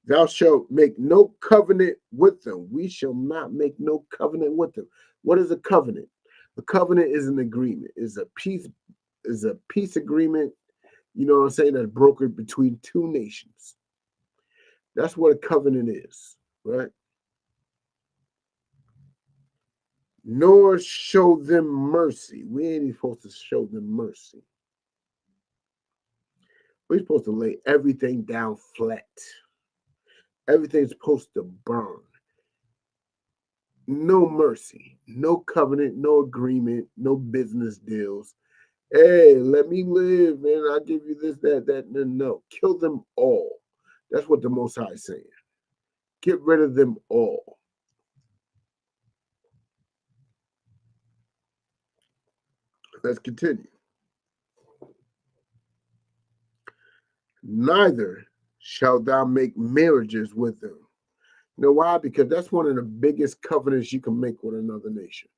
Thou shalt make no covenant with them. We shall not make no covenant with them. What is a covenant? A covenant is an agreement. Is a peace agreement, you know what I'm saying, that's brokered between two nations. That's what a covenant is, right? Nor show them mercy. We ain't even supposed to show them mercy. We're supposed to lay everything down flat. Everything's supposed to burn. No mercy, no covenant, no agreement, no business deals. Hey, let me live, man. I'll give you this, that. No. Kill them all. That's what the Most High is saying. Get rid of them all. Let's continue. Neither shalt thou make marriages with them. You know why? Because that's one of the biggest covenants you can make with another nation.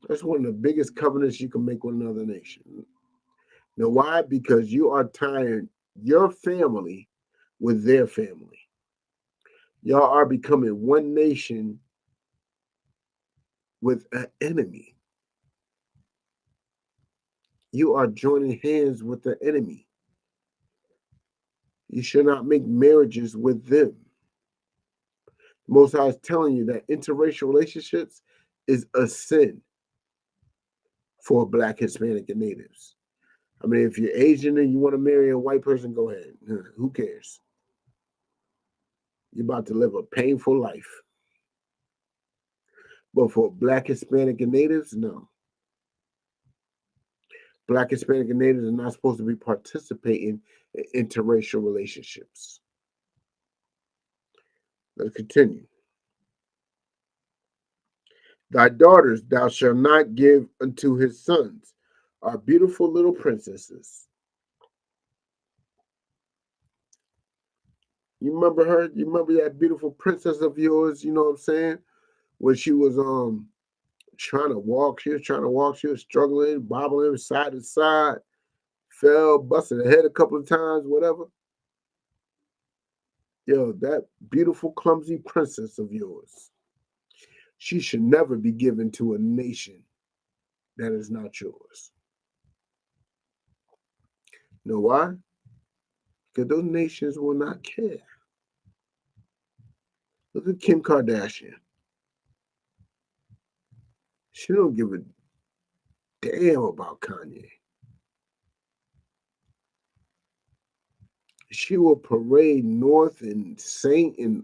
That's one of the biggest covenants you can make with another nation. You know why? Because you are tying your family with their family. Y'all are becoming one nation with an enemy. You are joining hands with the enemy. You should not make marriages with them. The Most High is telling you that interracial relationships is a sin for Black, Hispanic, and Natives. I mean, if you're Asian and you want to marry a white person, go ahead. Who cares? You're about to live a painful life. But for Black, Hispanic, and Natives, no. Black, Hispanic, and Natives are not supposed to be participating in interracial relationships. Let's continue. Thy daughters thou shalt not give unto his sons, are beautiful little princesses. You remember her? You remember that beautiful princess of yours, you know what I'm saying? When she was trying to walk, she was struggling, bobbling side to side, fell, busted her head a couple of times, whatever. Yo, that beautiful, clumsy princess of yours, she should never be given to a nation that is not yours. You know why? Because those nations will not care. Look at Kim Kardashian. She don't give a damn about Kanye. She will parade North and Saint and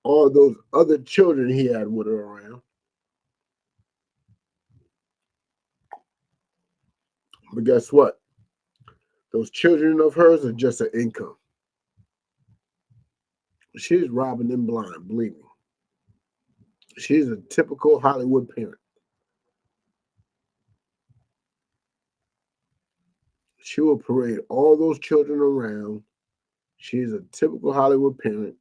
all those other children he had with her around. But guess what? Those children of hers are just an income. She's robbing them blind, believe me. She's a typical Hollywood parent. She will parade all those children around. She's a typical Hollywood parent,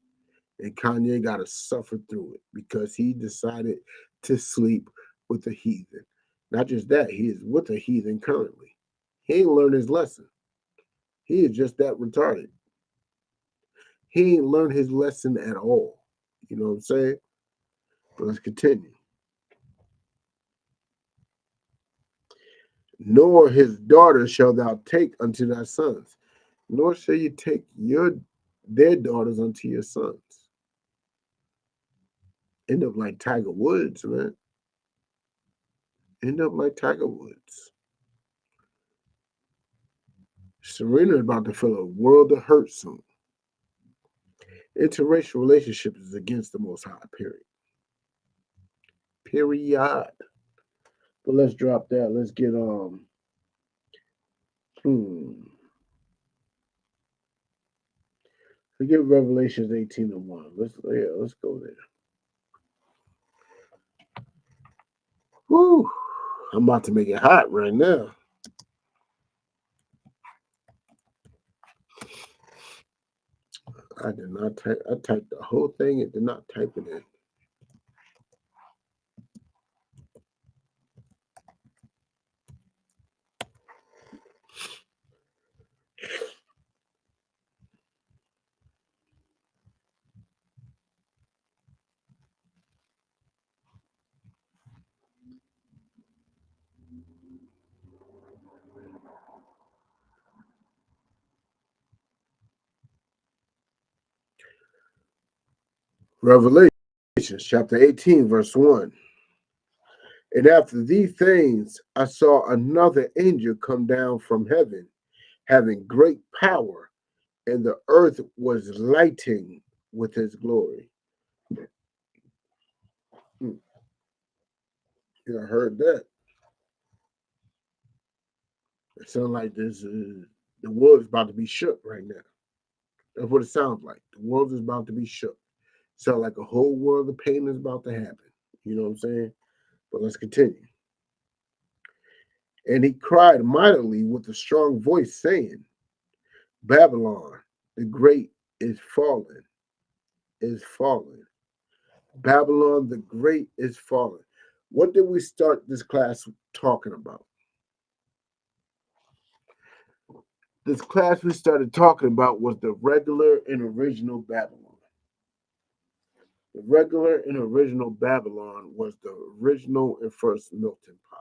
and Kanye got to suffer through it because he decided to sleep with a heathen. Not just that, he is with a heathen currently. He ain't learned his lesson. He is just that retarded. He ain't learned his lesson at all. You know what I'm saying? But let's continue. Nor his daughters shall thou take unto thy sons, nor shall you take their daughters unto your sons. End up like Tiger Woods, man. End up like Tiger Woods. Serena is about to feel a world of hurt soon. Interracial relationships is against the Most High, period. Period. But let's drop that. Let's get Forget Revelations 18:1. Let's go there. Woo! I'm about to make it hot right now. I did not type. I typed the whole thing and did not type it in. Revelations chapter 18, verse 1. And after these things, I saw another angel come down from heaven, having great power, and the earth was lighting with his glory. You heard that? It sounds like the world is about to be shook right now. That's what it sounds like. The world is about to be shook. Sounds like a whole world of pain is about to happen. You know what I'm saying? But let's continue. And he cried mightily with a strong voice, saying, Babylon, the great is fallen, is fallen. Babylon, the great is fallen. What did we start this class talking about? This class we started talking about was the regular and original Babylon. The regular and original Babylon was the original and first melting pot.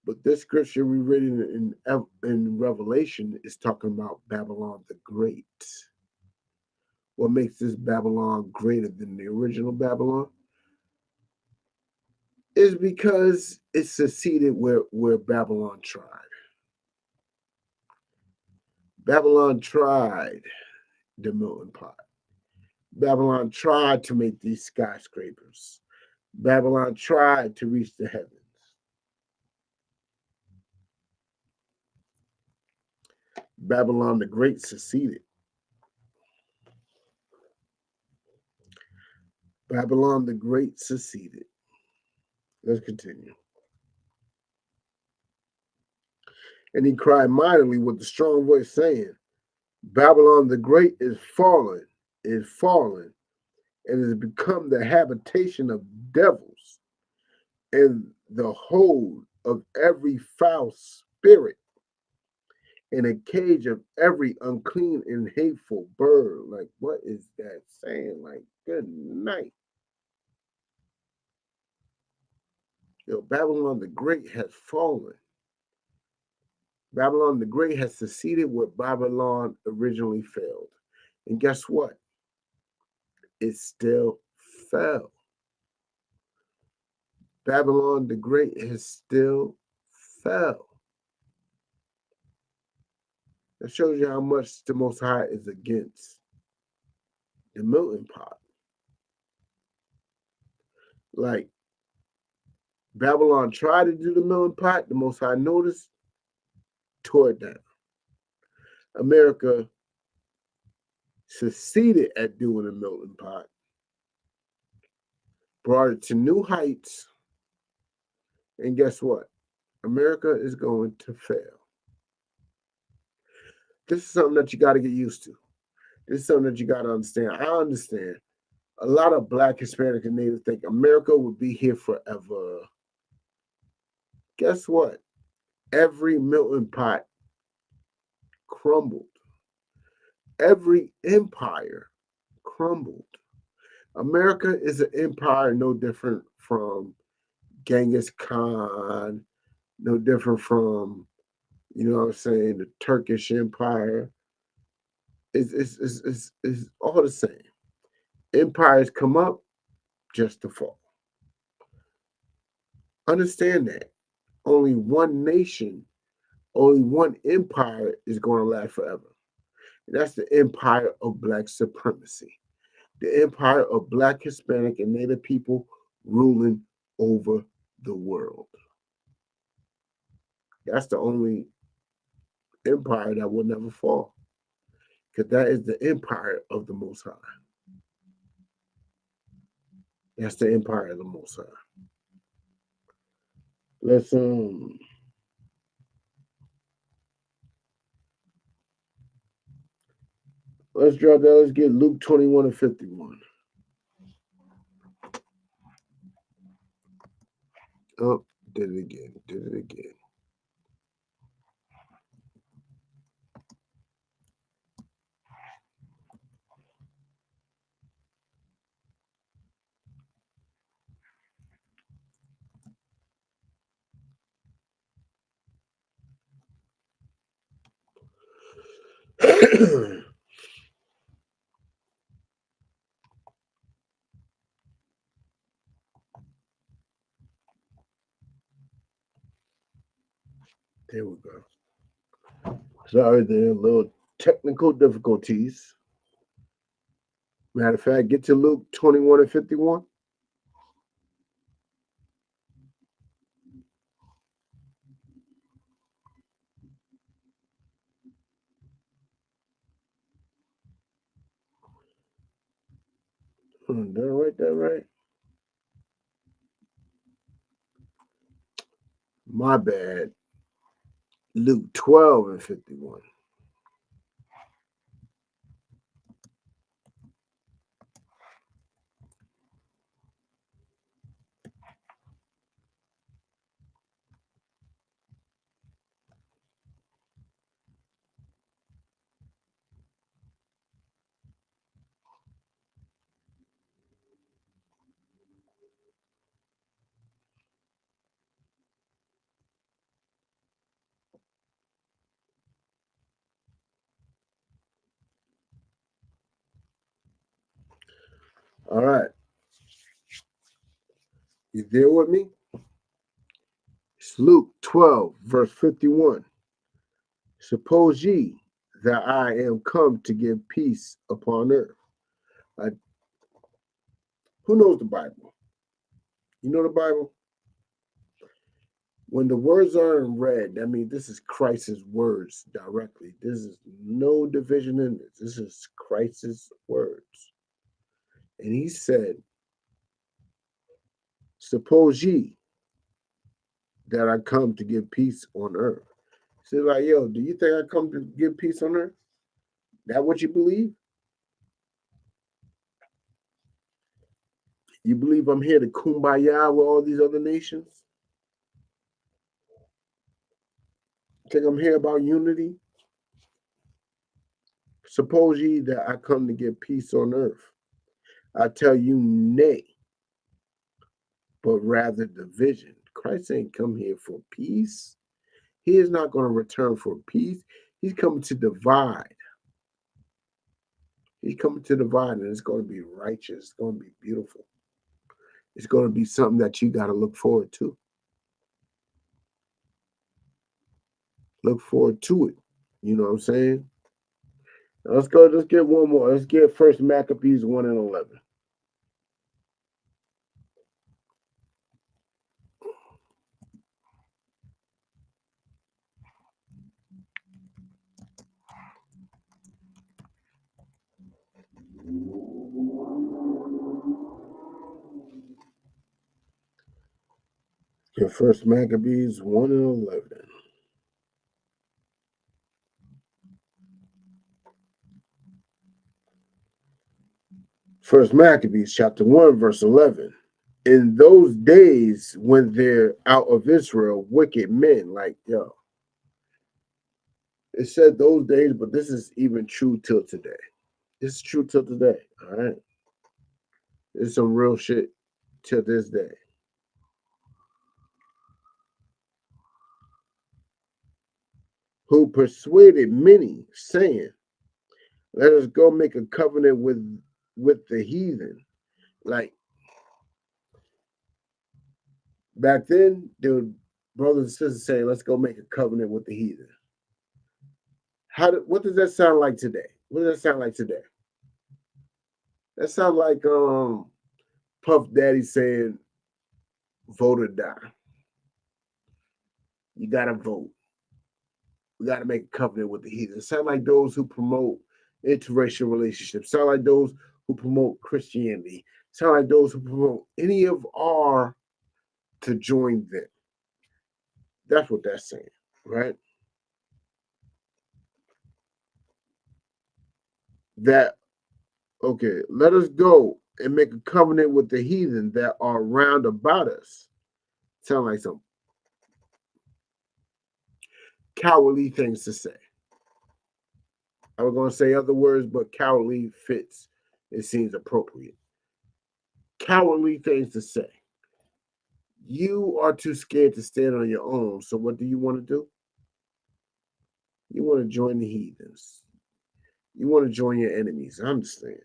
But this scripture we read in Revelation is talking about Babylon the Great. What makes this Babylon greater than the original Babylon is because it succeeded where Babylon tried. Babylon tried the melting pot. Babylon tried to make these skyscrapers. Babylon tried to reach the heavens. Babylon the Great succeeded. Babylon the Great succeeded. Let's continue. And he cried mightily with a strong voice, saying, Babylon the Great is fallen, and has become the habitation of devils, and the hold of every foul spirit, and a cage of every unclean and hateful bird. Like, what is that saying? Like, good night. Yo, Babylon the Great has fallen. Babylon the Great has succeeded where Babylon originally failed. And guess what? It still fell. Babylon the Great has still fell. That shows you how much the Most High is against the melting pot. Like, Babylon tried to do the melting pot, the Most High noticed, tore it down. America succeeded at doing a melting pot, brought it to new heights, and guess what? America is going to fail. This is something that you got to get used to. This is something that you got to understand. I understand. A lot of Black, Hispanic, and Native think America would be here forever. Guess what? Every melting pot crumbled. Every empire crumbled. America is an empire no different from Genghis Khan, no different from, you know what I'm saying, the Turkish Empire. It's all the same. Empires come up just to fall. Understand that. Only one nation, only one empire is going to last forever. And that's the empire of Black supremacy. The empire of Black, Hispanic, and Native people ruling over the world. That's the only empire that will never fall. Because that is the empire of the Most High. That's the empire of the Most High. Let's drop that. Let's get Luke 21 and 51. Oh, did it again. There we go. Sorry, there are little technical difficulties. Matter of fact, get to Luke 21 and 51. Did I write that right? My bad. Luke 12 and 51. All right. You there with me? It's Luke 12, verse 51. Suppose ye that I am come to give peace upon earth. Who knows the Bible? You know the Bible? When the words are in red, that means this is Christ's words directly. This is no division in this. This is Christ's words. And he said, suppose ye that I come to give peace on earth. So like, yo, do you think I come to give peace on earth? That what you believe? You believe I'm here to kumbaya with all these other nations? Think I'm here about unity? Suppose ye that I come to give peace on earth. I tell you, nay, but rather division. Christ ain't come here for peace. He is not going to return for peace. He's coming to divide. He's coming to divide, and it's going to be righteous. It's going to be beautiful. It's going to be something that you got to look forward to. Look forward to it. You know what I'm saying? Now let's go. Let's get one more. Let's get First Maccabees 1 and 11. Get First Maccabees 1 and 11. First Maccabees chapter 1, verse 11. In those days when they're out of Israel, wicked men, like, yo. It said those days, but this is even true till today. This is true till today, all right? It's some real shit till this day. Who persuaded many, saying, let us go make a covenant with with the heathen. Like back then, there were brothers and sisters saying, let's go make a covenant with the heathen. What does that sound like today? What does that sound like today? That sounds like Puff Daddy saying, vote or die. You gotta vote. We gotta make a covenant with the heathen. It sounds like those who promote interracial relationships. Sound like those who promote Christianity. Sound like those who promote any of our to join them. That's what that's saying, right? That, okay, let us go and make a covenant with the heathen that are round about us. Sound like some cowardly things to say. I was going to say other words, but cowardly fits. It seems appropriate. Cowardly things to say. You are too scared to stand on your own. So what do you want to do? You want to join the heathens. You want to join your enemies. I understand.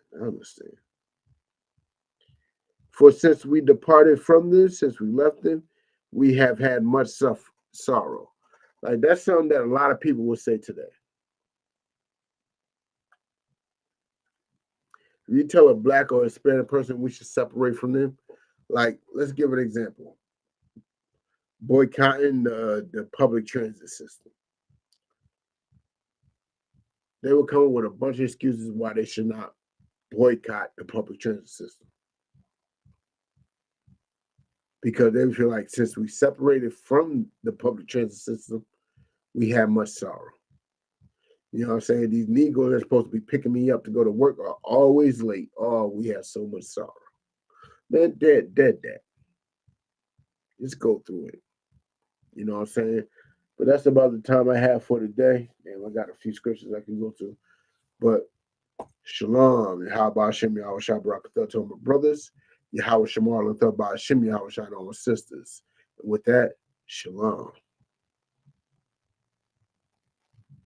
For since we departed from them, since we left them, we have had much sorrow. Like that's something that a lot of people will say today. If you tell a black or Hispanic person we should separate from them, like let's give an example. Boycotting the public transit system. They will come up with a bunch of excuses why they should not boycott the public transit system. Because they feel like since we separated from the public transit system, we have much sorrow. You know what I'm saying? These Negroes that are supposed to be picking me up to go to work are always late. Oh, we have so much sorrow. Man, dead. Just go through it. You know what I'm saying? But that's about the time I have for today. And I got a few scriptures I can go to. But Shalom, Yahweh Hashem, Yahweh Shah Barakatah to my brothers, Yahweh Shamar Lathabah Hashem, Yahweh Shah to my sisters. And with that, Shalom.